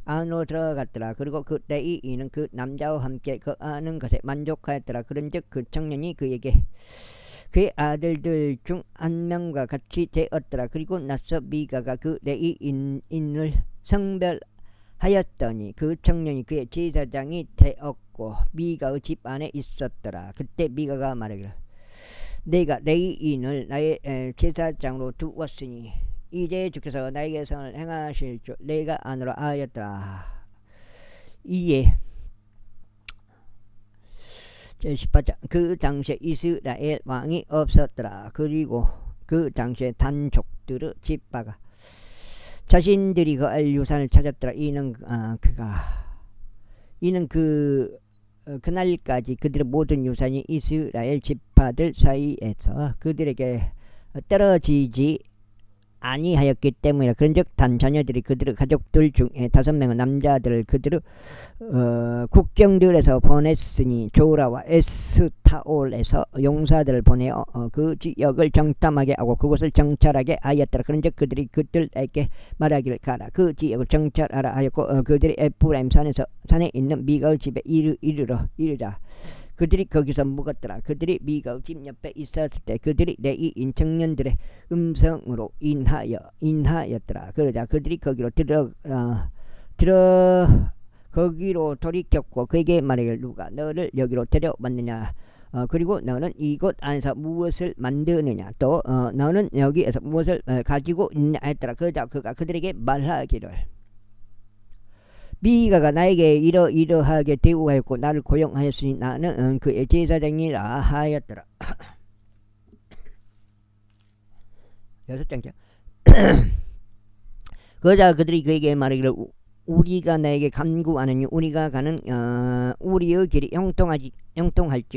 안으로 들어갔더라. 그리고 그 레위인은 그 남자와 함께 거하는 것에 만족하였더라. 그런즉 그 청년이 그에게 그의 아들들 중 한 명과 같이 되었더라. 그리고 나서 미가가 그 레위인을 성별하였더니 그 청년이 그의 제사장이 되었고 미가의 집 안에 있었더라. 그때 미가가 말하기를 내가 레위인을 나의 제사장으로 두었으니 이제 주께서 나에게 선을 행하실 줄 내가 아노라 하였더라. 이에 제18장 그 당시에 이스라엘 왕이 없었더라. 그리고 그 당시에 단족들의 집파가 자신들이 그 유산을 찾았더라. 이는 그날까지 그들의 모든 유산이 이스라엘 지파들 사이에서 그들에게 떨어지지 아니하였기 때문이라. 그런즉 단 자녀들이 그들의 가족들 중에 5명의 남자들을 그들의 국경들에서 보냈으니 조라와 에스타올에서 용사들을 보내어 그 지역을 정탐하게 하고 그곳을 정찰하게 하였더라. 그런즉 그들이 그들에게 말하기를 가라. 그 지역을 정찰하라 하였고 그들이 에프라임 산에 있는 미가의 집에 이르자. 그들이 거기서 묵었더라. 그들이 미가의 집 옆에 있었을 때 그들이 레위인 청년들의 음성으로 인하였더라. 그러자 그들이 거기로 거기로 돌이켰고 그에게 말하기를 누가 너를 여기로 데려왔느냐. 그리고 너는 이곳 안에서 무엇을 만드느냐. 또 너는 여기에서 무엇을 가지고 있느냐 했더라. 그러자 그가 그들에게 말하기를 미가가 나에게 이러하게 대우하였고 나를 고용하였으니 나는 그의 제사장이라 하였더라. 6장째 그러자 그들이 그에게 말하기를 우리가 나에게 간구하느니 우리가 가는 우리의 길이 형통할지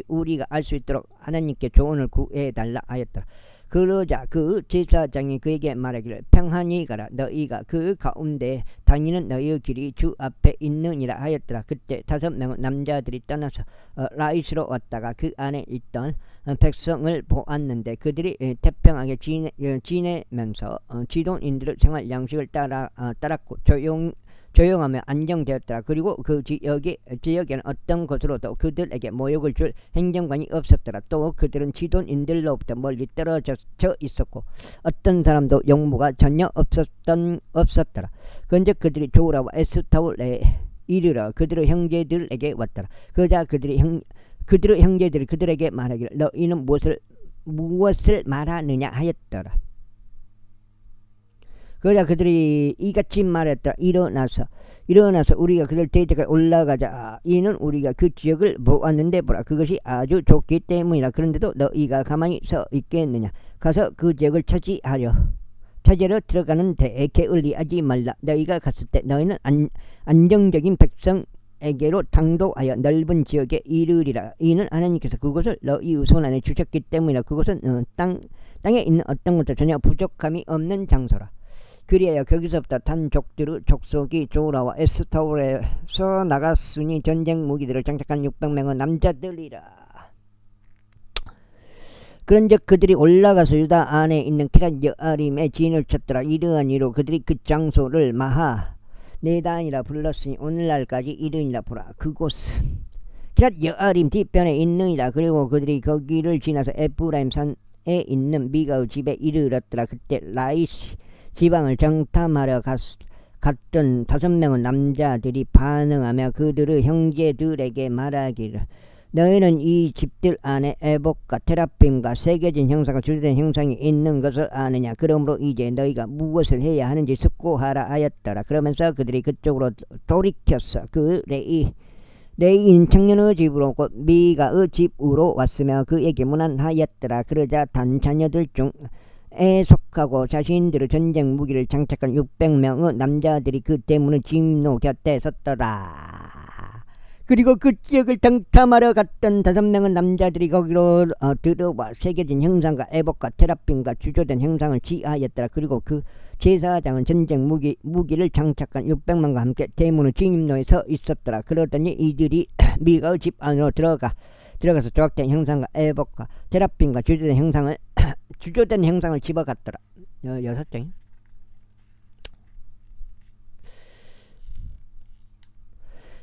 우리가 알 수 있도록 하나님께 조언을 구해달라 하였더라. 그러자 그 제사장이 그에게 말하기를 평안히 가라. 너희가 그 가운데 다니는 너희의 길이 주 앞에 있느니라 하였더라. 그때 5명의 남자들이 떠나서 라이스로 왔다가 그 안에 있던 백성을 보았는데 그들이 태평하게 지내면서 지돈인들의 생활 양식을 따랐고 조용하며 안정되었더라. 그리고 그 지역에는 어떤 곳으로도 그들에게 모욕을 줄 행정관이 없었더라. 또 그들은 지돈인들로부터 멀리 떨어져 있었고 어떤 사람도 용모가 전혀 없었더라. 그런즉 그들이 조라와 에스타올에 이르러 그들의 형제들에게 왔더라. 그러자 그들의 형제들이 그들에게 말하기를 너희는 무엇을 말하느냐 하였더라. 그러자 그들이 이같이 말했더라. 일어나서 우리가 그들 대적에 올라가자. 이는 우리가 그 지역을 보았는데 보라 그것이 아주 좋기 때문이라. 그런데도 너희가 가만히 서 있겠느냐. 가서 그 지역을 차지하러 들어가는데 게을리하지 말라. 너희가 갔을 때 너희는 안정적인 백성에게로 당도하여 넓은 지역에 이르리라. 이는 하나님께서 그곳을 너희의 손 안에 주셨기 때문이라. 그곳은 땅에 있는 어떤 것도 전혀 부족함이 없는 장소라. 그리하여 거기서부터 단족들의 족속이 조라와 에스타올에서 나갔으니 전쟁 무기들을 장착한 600명의 남자들이라. 그런즉 그들이 올라가서 유다 안에 있는 키랏 여아림에 진을 쳤더라. 이러한 이로 그들이 그 장소를 마하네단이라 불렀으니 오늘날까지 이르니라. 보라 그곳은 키랏 여아림 뒤편에 있느니라. 그리고 그들이 거기를 지나서 에프라임 산에 있는 미가의 집에 이르렀더라. 그때 라이시 지방을 정탐하러 갔던 5명의 남자들이 반응하며 그들의 형제들에게 말하기를 너희는 이 집들 안에 에복과 테라핌과 새겨진 형상과 주된 형상이 있는 것을 아느냐. 그러므로 이제 너희가 무엇을 해야 하는지 숙고하라 하였더라. 그러면서 그들이 그쪽으로 돌이켰어. 그 레이인 청년의 집으로 곧 미가의 집으로 왔으며 그에게 문안하였더라. 그러자 단 자녀들 중에 속하고 자신들의 전쟁 무기를 장착한 600명의 남자들이 그 대문의 진노 곁에 섰더라. 그리고 그 지역을 정탐하러 갔던 5명의 남자들이 거기로 들어와 새겨진 형상과 에복과 테라핌과 주조된 형상을 지하였더라. 그리고 그 제사장은 전쟁 무기를 장착한 600명과 함께 대문의 진입로에 서 있었더라. 그러더니 이들이 미가의 집 안으로 들어가서 조각된 형상과 에복과 테라핌과 주조된 형상을 집어갔더라. 6장.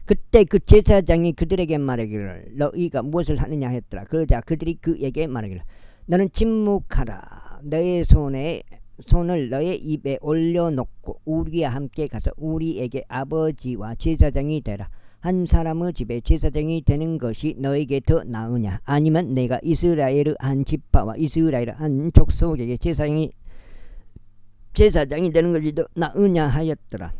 그때 그 제사장이 그들에게 말하기를 너희가 무엇을 하느냐 했더라. 그러자 그들이 그에게 말하기를 너는 침묵하라. 너의 손을 너의 입에 올려놓고 우리와 함께 가서 우리에게 아버지와 제사장이 되라. 한 사람의 집에 제사장이 되는 것이 너에게 더 나으냐. 아니면 내가 이스라엘의 한 지파와 이스라엘의 한 족속에게 제사장이 되는 것이 더 나으냐 하였더라.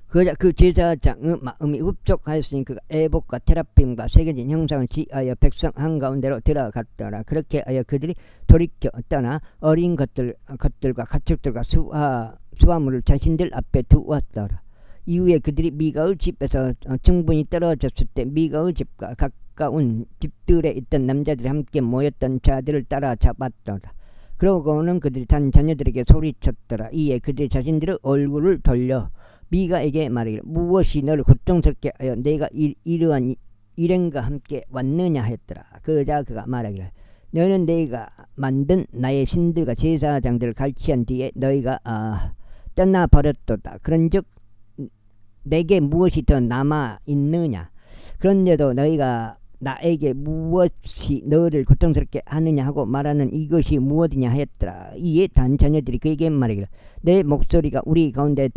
그 제사장의 마음이 흡족하였으니 그가 애복과 테라핌과 새겨진 형상을 지하여 백성 한가운데로 들어갔더라. 그렇게 하여 그들이 돌이켜 떠나 어린 것들과 가축들과 수화물을 자신들 앞에 두었더라. 이후에 그들이 미가의 집에서 충분히 떨어졌을 때 미가의 집과 가까운 집들에 있던 남자들이 함께 모였던 자들을 따라잡았더라. 그러고는 그들이 단 자녀들에게 소리쳤더라. 이에 그들이 자신들의 얼굴을 돌려 미가에게 말하기를 무엇이 너를 고통스럽게 하여 내가 이러한 일행과 함께 왔느냐 했더라. 그러자 그가 말하기를 너희는 내가 만든 나의 신들과 제사장들을 갈취한 뒤에 너희가 떠나버렸도다. 그런즉 내게 무엇이 더 남아 있느냐. 그런데도 너희가 나에게 무엇이 너를 고통스럽게 하느냐 하고 말하는 이것이 무엇이냐 하였더라. 이에 단 자녀들이 그에게 말하기를 내 목소리가 우리 가운데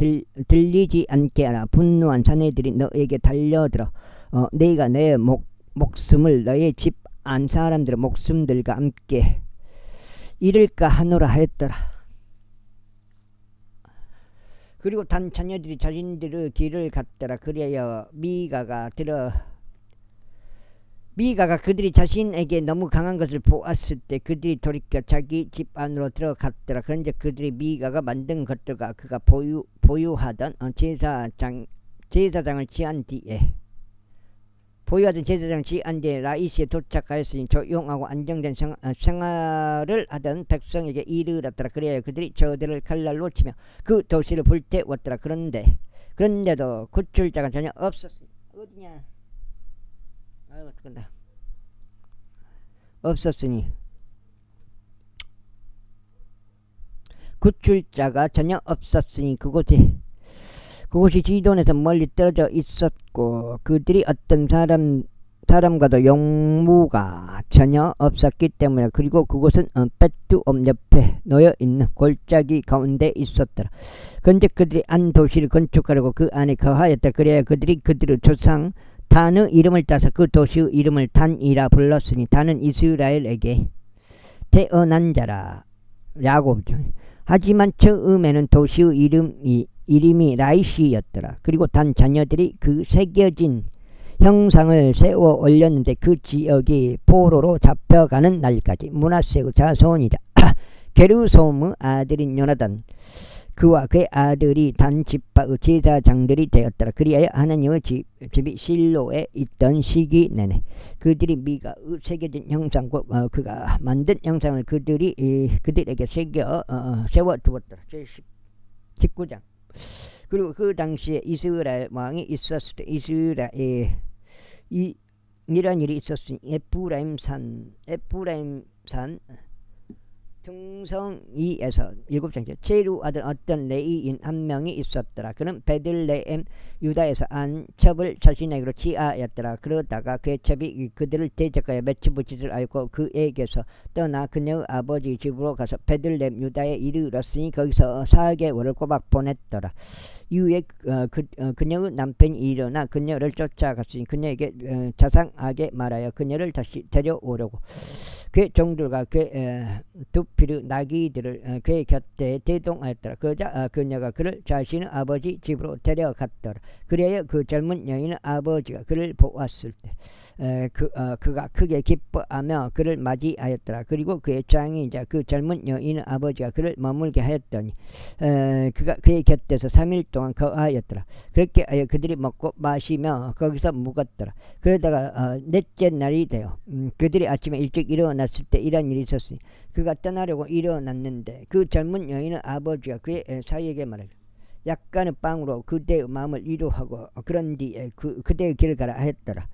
들리지 않게 하라. 분노한 사내들이 너에게 달려들어 내가 내 목숨을 너의 집 안 사람들의 목숨들과 함께 잃을까 하노라 하였더라. 그리고 단 자녀들이 자신들의 길을 갔더라. 그리하여 미가가 그들이 자신에게 너무 강한 것을 보았을 때 그들이 돌이켜 자기 집 안으로 들어갔더라. 그런데 그들이 미가가 만든 것들과 그가 보유하던 제사장을 취한 뒤에 라이시에 도착하였으니 조용하고 안정된 생활을 하던 백성에게 이르렀더라. 그래야 그들이 저들을 칼날로 치며 그 도시를 불태웠더라. 그런데도 구출자가 전혀 없었으니 어디냐? 아이고 죽는다. 없었으니 구출자가 전혀 없었으니 그곳이 지돈에서 멀리 떨어져 있었고 그들이 어떤 사람과도 용무가 전혀 없었기 때문에 그리고 그곳은 벳두옴 옆에 놓여있는 골짜기 가운데 있었더라. 그런데 그들이 한 도시를 건축하려고 그 안에 거하였다. 그래야 그들의 조상 단의 이름을 따서 그 도시의 이름을 단이라 불렀으니 단은 이스라엘에게 태어난 자라. 야곱이죠. 하지만 처음에는 도시의 이름이 라이시였더라. 그리고 단 자녀들이 그 새겨진 형상을 세워 올렸는데 그 지역이 포로로 잡혀가는 날까지 므낫세의 자손이라. 게르솜의 아들인 요나단 그와 그의 아들이 단 지파의 제사장들이 되었더라. 그리하여 하나님의 집이 실로에 있던 시기 내내 그들이 미가의 새겨진 형상과 그가 만든 형상을 그들에게 세워두었더라. 제19장. 그리고 그 당시에 이스라엘 왕이 있었을 때 이런 일이 있었으니 에프라임산 등성이에서 7장째 제루 아들 어떤 레이인 한 명이 있었더라. 그는 베들레헴 유다에서 안첩을 자신에게로 취하였더라. 그러다가 그의 첩이 그들을 대적하여 매치부짓을 알고 그에게서 떠나 그녀의 아버지 집으로 가서 베들레헴 유다에 이르렀으니 거기서 4개월을 꼬박 보냈더라. 이후에 그녀의 남편이 일어나 그녀를 쫓아갔으니 그녀에게 자상하게 말하여 그녀를 다시 데려오려고 그의 종들과 그의 두 피르 나귀들을 그의 곁에 대동하였더라. 그러자 그녀가 그를 자신의 아버지 집으로 데려갔더라. 그래야 그 젊은 여인의 아버지가 그를 보았을 때 그가 크게 기뻐하며 그를 맞이하였더라. 그리고 그의 장인이자 그 젊은 여인의 아버지가 그를 머물게 하였더니 그가 그의 곁에서 3일 동안 거하였더라. 그렇게 하여 그들이 먹고 마시며 거기서 묵었더라. 그러다가 넷째 날이 되어 그들이 아침에 일찍 일어났을 때 이런 일이 있었으니 그가 떠나려고 일어났는데 그 젊은 여인의 아버지가 그의 사이에게 말하기를 약간의 빵으로 그대의 마음을 위로하고 그런 뒤에 그대의 길을 가라 하였더라.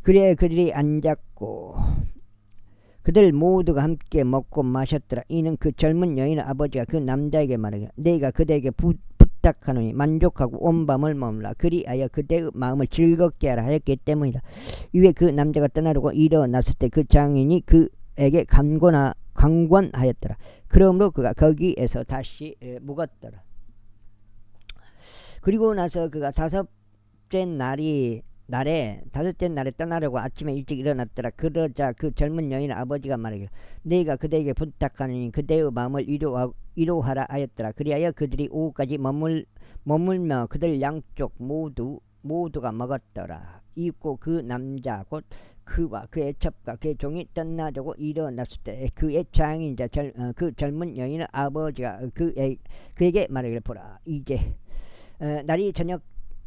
그래야 그들이 앉았고 그들 모두가 함께 먹고 마셨더라. 이는 그 젊은 여인의 아버지가 그 남자에게 말하기를 내가 그대에게 부탁하노니 만족하고 온 밤을 머물라. 그리하여 그대의 마음을 즐겁게 하라 하였기 때문이라. 이후에 그 남자가 떠나려고 일어났을 때 그 장인이 그에게 강권하였더라. 그러므로 그가 거기에서 다시 묵었더라. 그리고 나서 그가 5째 날이 날에 다섯째 날에 떠나려고 아침에 일찍 일어났더라. 그러자 그 젊은 여인의 아버지가 말하기를 네가 그대에게 부탁하느니 그대의 마음을 위로하라 하였더라. 그리하여 그들이 오후까지 머물며 그들 양쪽 모두가 먹었더라. 이윽고 그 남자 곧 그와 그의 첩과 그의 종이 떠나려고 일어났을 때 그의 장인자 그 젊은 여인의 아버지가 그에게 말하기를 보라 이제 날이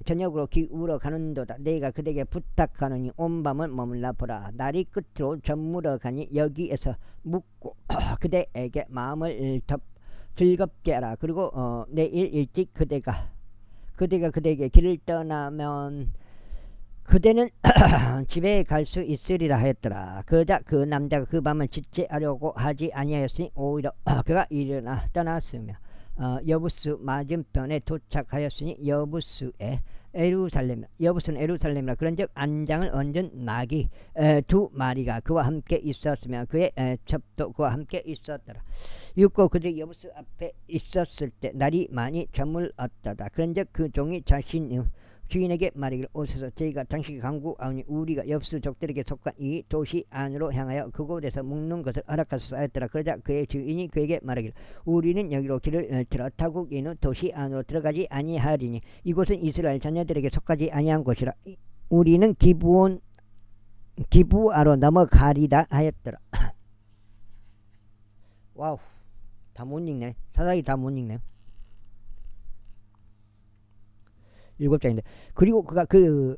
저녁으로 기울어 가는도다. 내가 그대에게 부탁하느니 온 밤을 머물라 보라. 날이 끝으로 저물어 가니 여기에서 묵고 그대에게 마음을 즐겁게 하라. 그리고 내일 일찍 그대가 그대에게 길을 떠나면 그대는 집에 갈 수 있으리라 하였더라. 그러자 그 남자가 그 밤을 지체하려고 하지 아니하였으니 오히려 그가 일어나 떠났으며 여부스 맞은편에 도착하였으니 여부스는 에루살렘이라. 그런즉 안장을 얹은 낙이 두 마리가 그와 함께 있었으며 그의 첩도 그와 함께 있었더라. 이윽고 그들이 여부스 앞에 있었을 때 날이 많이 저물었더라. 그런즉 그 종이 자신의 주인에게 말하기를 오소서 저희가 당신에게 간구하오니 우리가 여부스 족들에게 속한 이 도시 안으로 향하여 그곳에서 묵는 것을 허락하소서 하였더라. 그러자 그의 주인이 그에게 말하기를 우리는 여기로 길을 들어 타국인의 도시 안으로 들어가지 아니하리니 이곳은 이스라엘 자녀들에게 속하지 아니한 곳이라. 우리는 기부아로 넘어가리라 하였더라. 와우, 다 못 읽네. 사사기 다 못 읽네. 7장인데 그리고 그가 그의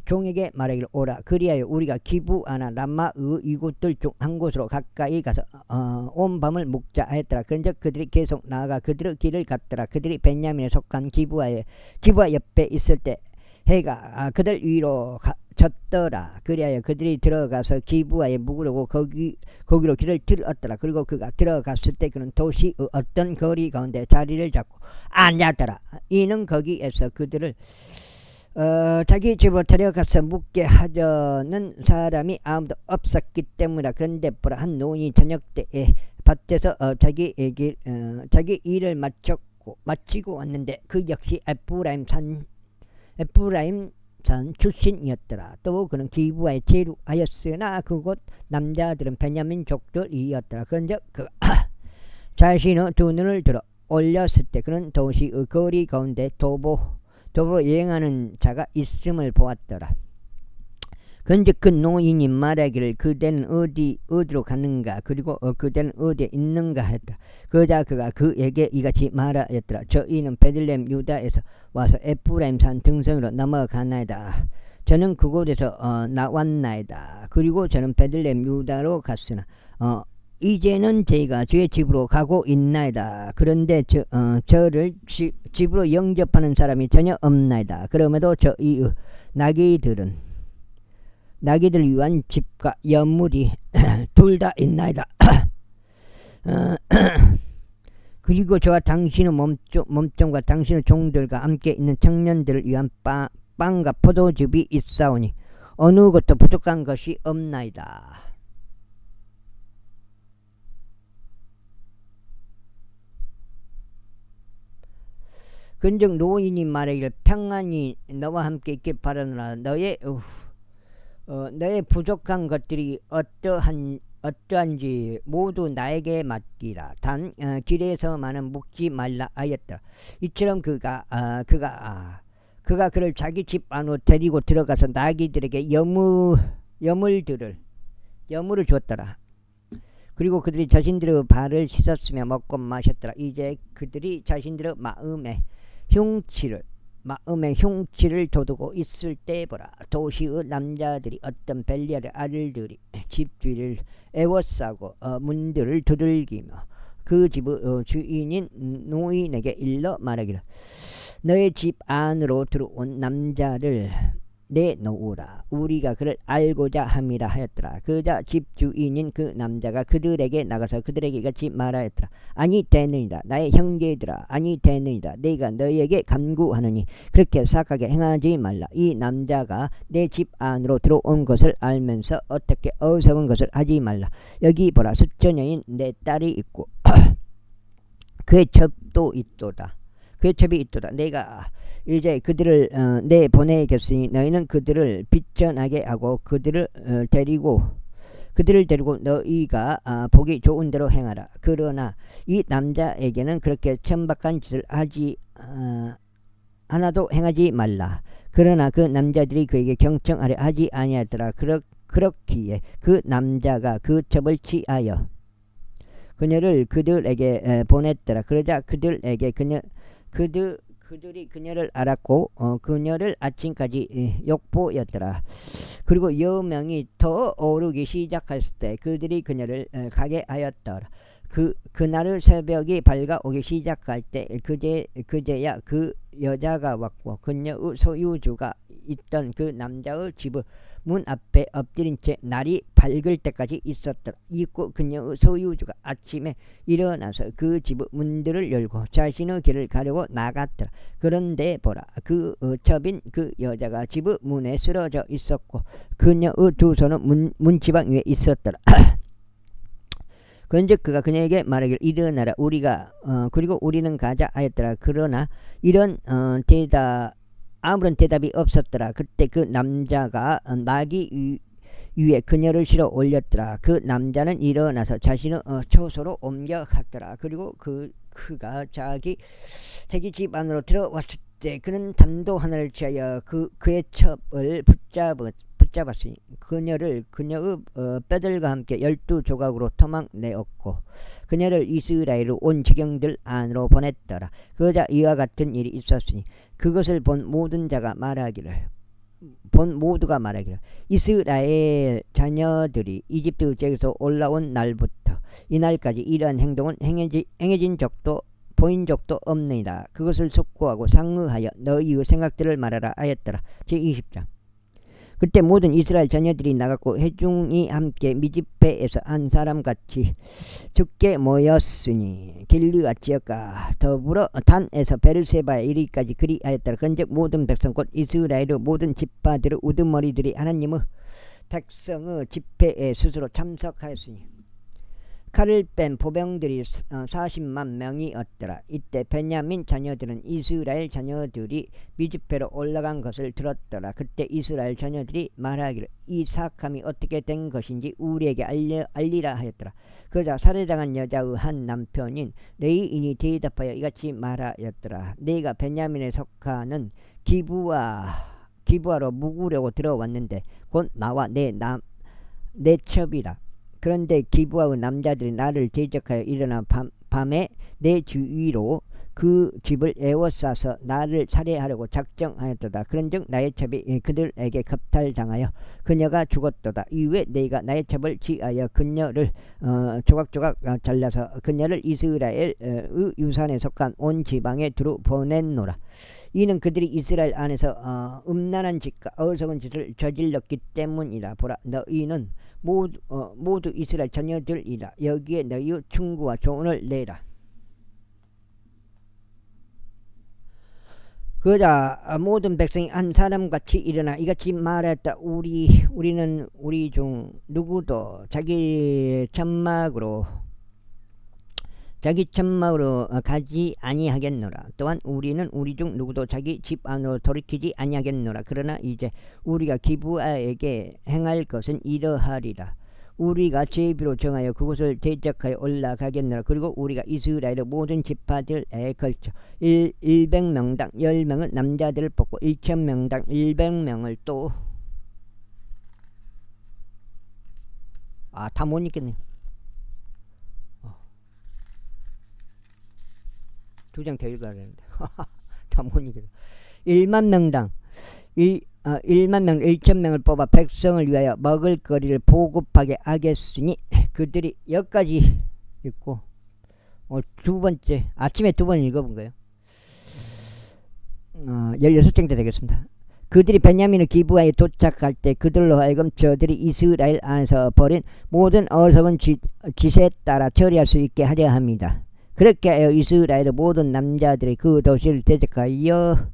종에게 말하기를 오라. 그리하여 우리가 기부아나 람마의 이곳들 중 한 곳으로 가까이 가서 온 밤을 묵자 하였더라. 그런즉 그들이 계속 나아가 그들의 길을 갔더라. 그들이 베냐민에 속한 기부아 옆에 있을 때 해가 그들 위로 졌더라. 그리하여 그들이 들어가서 기부아에 묵으려고 거기로 길을 들었더라. 그리고 그가 들어갔을 때 그는 도시의 어떤 거리 가운데 자리를 잡고 앉았더라. 이는 거기에서 그들을 자기 집으로 데려가서 묵게 하려는 사람이 아무도 없었기 때문이라. 그런데 보라 한 노인이 저녁 때에 밭에서 자기 일을 마치고 왔는데 그 역시 에프라임 산 출신이었더라. 또 그는 기부아에 체류하였으나 그곳 남자들은 베냐민 족들이었더라. 그런즉 그가 자신의 두 눈을 들어 올렸을 때 그는 도시의 거리 가운데 도보로 여행하는 자가 있음을 보았더라. 그런즉 그 노인이 말하기를 그대는 어디로 가는가 그리고 그대는 어디에 있는가 했더라. 그러자 그가 그에게 이같이 말하였더라. 저희는 베들레헴 유다에서 와서 에프라임 산 등성으로 넘어가나이다. 저는 그곳에서 나왔나이다. 그리고 저는 베들레헴 유다로 갔으나 이제는 저희가 저의 집으로 가고 있나이다. 그런데 저를 집으로 영접하는 사람이 전혀 없나이다. 그럼에도 저희의 나귀들 위한 집과 여물이 둘 다 있나이다. 그리고 저와 당신의 몸종과 당신의 종들과 함께 있는 청년들을 위한 빵과 포도즙이 있사오니 어느 것도 부족한 것이 없나이다. 근즉 노인이 말하기를 평안이 너와 함께 있길 바라노라. 너의 부족한 것들이 어떠한지 모두 나에게 맡기라. 단 길에서만은 묵지 말라 하였더라. 이처럼 그가 그를 자기 집 안으로 데리고 들어가서 나귀들에게 여물을 줬더라. 그리고 그들이 자신들의 발을 씻었으며 먹고 마셨더라. 이제 그들이 자신들의 마음의 흉치를 돋우고 있을 때 보라 도시의 남자들이 어떤 벨리알의 아들들이 집 뒤를 에워싸고 문들을 두들기며 그 집의 주인인 노인에게 일러 말하기를 너의 집 안으로 들어온 남자를 내놓으라. 우리가 그를 알고자 함이라 하였더라. 그러자 집주인인 그 남자가 그들에게 나가서 그들에게 이같이 말하였더라. 아니 되느니라. 나의 형제들아 아니 되느니라. 내가 너희에게 간구하느니 그렇게 사악하게 행하지 말라. 이 남자가 내 집 안으로 들어온 것을 알면서 어떻게 어리석은 것을 하지 말라. 여기 보라 수처녀인 내 딸이 있고 그의 첩도 있도다. 그의 첩이 있도다. 내가 이제 그들을 내 보내겠으니 너희는 그들을 빗전하게 하고 그들을 데리고 너희가 보기 좋은 대로 행하라. 그러나 이 남자에게는 그렇게 천박한 짓을 하지 하나도 행하지 말라. 그러나 그 남자들이 그에게 경청하려 하지 아니하더라. 그렇기에 그 남자가 그 첩을 취하여 그녀를 그들에게 보냈더라. 그러자 그들이 그녀를 알았고 그녀를 아침까지 욕보였더라. 그리고 여명이 더 오르기 시작했을 때 그들이 그녀를 가게 하였더라. 그날의 새벽이 밝아오기 시작할 때 그제야 그 여자가 왔고 그녀의 소유주가 있던 그 남자의 집의 문 앞에 엎드린 채 날이 밝을 때까지 있었더라. 있고 그녀의 소유주가 아침에 일어나서 그 집의 문들을 열고 자신의 길을 가려고 나갔더라. 그런데 보라, 그 첩인 그 여자가 집의 문에 쓰러져 있었고 그녀의 두 손은 문지방 위에 있었더라. 그런즉 그가 그녀에게 말하기를 일어나라 그리고 우리는 가자 하였더라. 그러나 아무런 대답이 없었더라. 그때 그 남자가 나귀 위에 그녀를 실어 올렸더라. 그 남자는 일어나서 자신의 처소로 옮겨갔더라. 그리고 그가 자기 집 안으로 들어왔을 때 그는 담도 하나를 취하여 그의 첩을 붙잡았으니 그녀의 뼈들과 함께 12조각으로 토막내었고 그녀를 이스라엘의 온 지경들 안으로 보냈더라. 그러자 이와 같은 일이 있었으니 그것을 본 모두가 말하기를 이스라엘 자녀들이 이집트 지역에서 올라온 날부터 이날까지 이러한 행동은 행해진 적도 보인 적도 없느니라. 그것을 숙고하고 상의하여 너희의 생각들을 말하라 하였더라. 제20장. 그때 모든 이스라엘 자녀들이 나갔고 회중이 함께 미즈페에서 한 사람같이 죽게 모였으니 길르앗 지역과 더불어 단에서 베르세바에 이르기까지 그리하였더라. 그런즉 모든 백성 곧 이스라엘의 모든 지파들의 우두머리들이 하나님의 백성의 집회에 스스로 참석하였으니 칼을 뺀 보병들이 40만 명이었더라. 이때 베냐민 자녀들은 이스라엘 자녀들이 미즈페로 올라간 것을 들었더라. 그때 이스라엘 자녀들이 말하기를 이 사악함이 어떻게 된 것인지 우리에게 알리라 하였더라. 그러자 살해당한 여자의 한 남편인 레이인이 대답하여 이같이 말하였더라. 내가 베냐민에 속하는 기브아로 묵으려고 들어왔는데 곧 나와 내 첩이라. 그런데 기브아의 남자들이 나를 대적하여 일어나 밤에 내 주위로 그 집을 에워싸서 나를 살해하려고 작정하였도다. 그런즉 나의 첩이 그들에게 겁탈당하여 그녀가 죽었도다. 이후에 내가 나의 첩을 취하여 그녀를 조각조각 잘라서 그녀를 이스라엘의 유산에 속한 온 지방에 두루 보냈노라. 이는 그들이 이스라엘 안에서 음란한 짓과 어리석은 짓을 저질렀기 때문이라. 보라, 너희는 모두 이스라엘 자녀들이라. 여기에 너희의 충고와 조언을 내라. 그러자 모든 백성이 한 사람같이 일어나 이같이 말했다. 우리는 우리 중 누구도 자기 천막으로 가지 아니하겠노라. 또한 우리는 우리 중 누구도 자기 집 안으로 돌이키지 아니하겠노라. 그러나 이제 우리가 기브아에게 행할 것은 이러하리라. 우리가 제비로 정하여 그곳을 대적하여 올라가겠노라. 그리고 우리가 이스라엘의 모든 지파들에 걸쳐 100명당 10명은 남자들을 뽑고 1000명당 100명을 또 다 못 읽겠네. 두 장 더 읽어야 되는데 다 못 읽겠네. 1만 명당 1만 명 1,000명을 뽑아 백성을 위하여 먹을 거리를 보급하게 하겠으니 그들이 여기까지 읽고 두 번째 아침에 두 번 읽어본 거예요. 16장 때 되겠습니다. 그들이 베냐민의 기브아에 도착할 때 그들로 하여금 저들이 이스라엘 안에서 벌인 모든 어리석은 짓에 따라 처리할 수 있게 하려 합니다. 그렇게 하여 이스라엘의 모든 남자들이 그 도시를 대적하여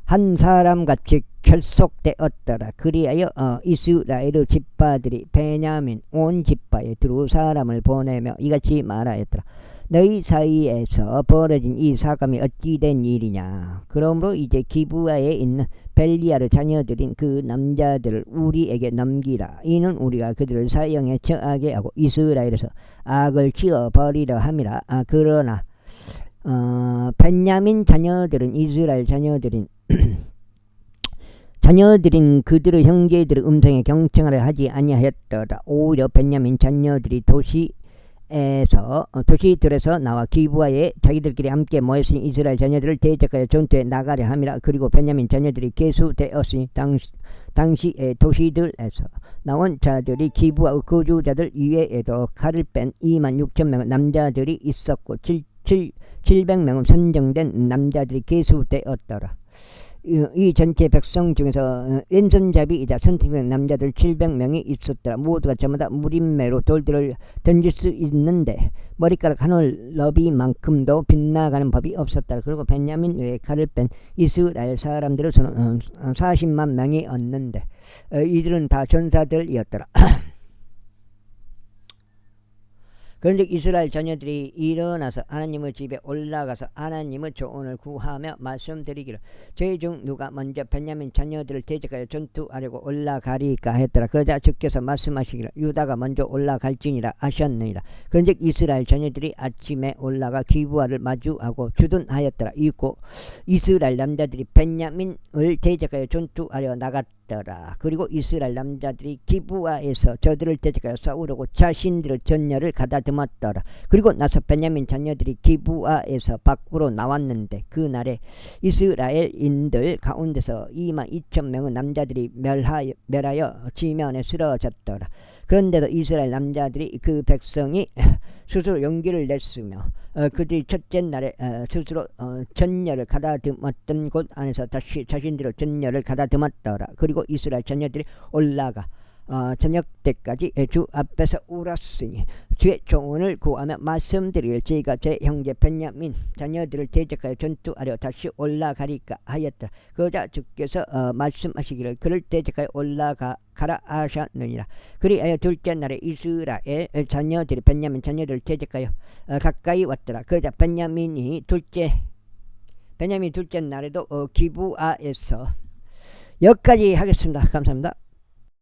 한 사람같이 결속되었더라. 그리하여 이스라엘의 지파들이 베냐민 온 지파에 두루 사람을 보내며 이같이 말하였더라. 너희 사이에서 벌어진 이 사감이 어찌 된 일이냐. 그러므로 이제 기브아에 있는 벨리아르 자녀들인 그 남자들을 우리에게 넘기라. 이는 우리가 그들을 사형에 처하게 하고 이스라엘에서 악을 지어버리려 함이라. 그러나 벤야민 자녀들은 이스라엘 자녀들인 그들의 형제들의 음성에 경청하려 하지 아니하였더라. 오히려 벤야민 자녀들이 도시들에서 나와 기브아에 자기들끼리 함께 모였으니 이스라엘 자녀들을 대적하여 전투에 나가려 함이라. 그리고 벤야민 자녀들이 계수되었으니 당시의 도시들에서 나온 자들이 기브아의 거주자들 이외에도 칼을 뺀 26,000명의 남자들이 있었고 700명의 선정된 남자들이 계수되었더라. 이 전체 백성 중에서 왼손잡이이자 선택된 남자들 700명이 있었더라. 모두가 저마다 무림매로 돌들을 던질 수 있는데 머리카락 한 올 너비만큼도 빗나가는 법이 없었다. 그리고 벤야민 외에 칼을 뺀 이스라엘 사람들을 40만 명이었는데 이들은 다 전사들이었더라. 그런데 이스라엘 자녀들이 일어나서 하나님의 집에 올라가서 하나님의 조언을 구하며 말씀드리기를 저희 중 누가 먼저 벤야민 자녀들을 대적하여 전투하려고 올라가리까 했더라. 그러자 주께서 말씀하시기를 유다가 먼저 올라갈지니라 하셨느니라. 그런즉 이스라엘 자녀들이 아침에 올라가 기브아를 마주하고 주둔하였더라. 이고 이스라엘 남자들이 벤야민을 대적하여 전투하려 나갔더라. 그리고 이스라엘 남자들이 기브아에서 저들을 대적하여 싸우려고 자신들의 전열을 가다듬었더라. 그리고 나서 벤야민 자녀들이 기브아에서 밖으로 나왔는데 그날에 이스라엘인들 가운데서 22,000명의 남자들이 멸하여 지면에 쓰러졌더라. 그런데도 이스라엘 남자들이 그 백성이 스스로 용기를 냈으며 그들이 첫째 날에 스스로 전열을 가다듬었던 곳 안에서 다시 자신들의 전열을 가다듬었더라. 그리고 이스라엘 자녀들이 올라가 저녁 때까지 주 앞에서 울었으니 주의 조언을 구하며 말씀드릴 저희가 제 형제 벤야민 자녀들을 대적하여 전투하려 다시 올라가리까 하였더라. 그러자 주께서 말씀하시기를 그를 대적하여 올라가라 하셨느니라. 그리하여 둘째 날에 이스라엘 자녀들이 벤야민 자녀들을 대적하여 가까이 왔더라. 그러자 벤야민이 둘째 날에도 기브아에서 여기까지 하겠습니다. 감사합니다.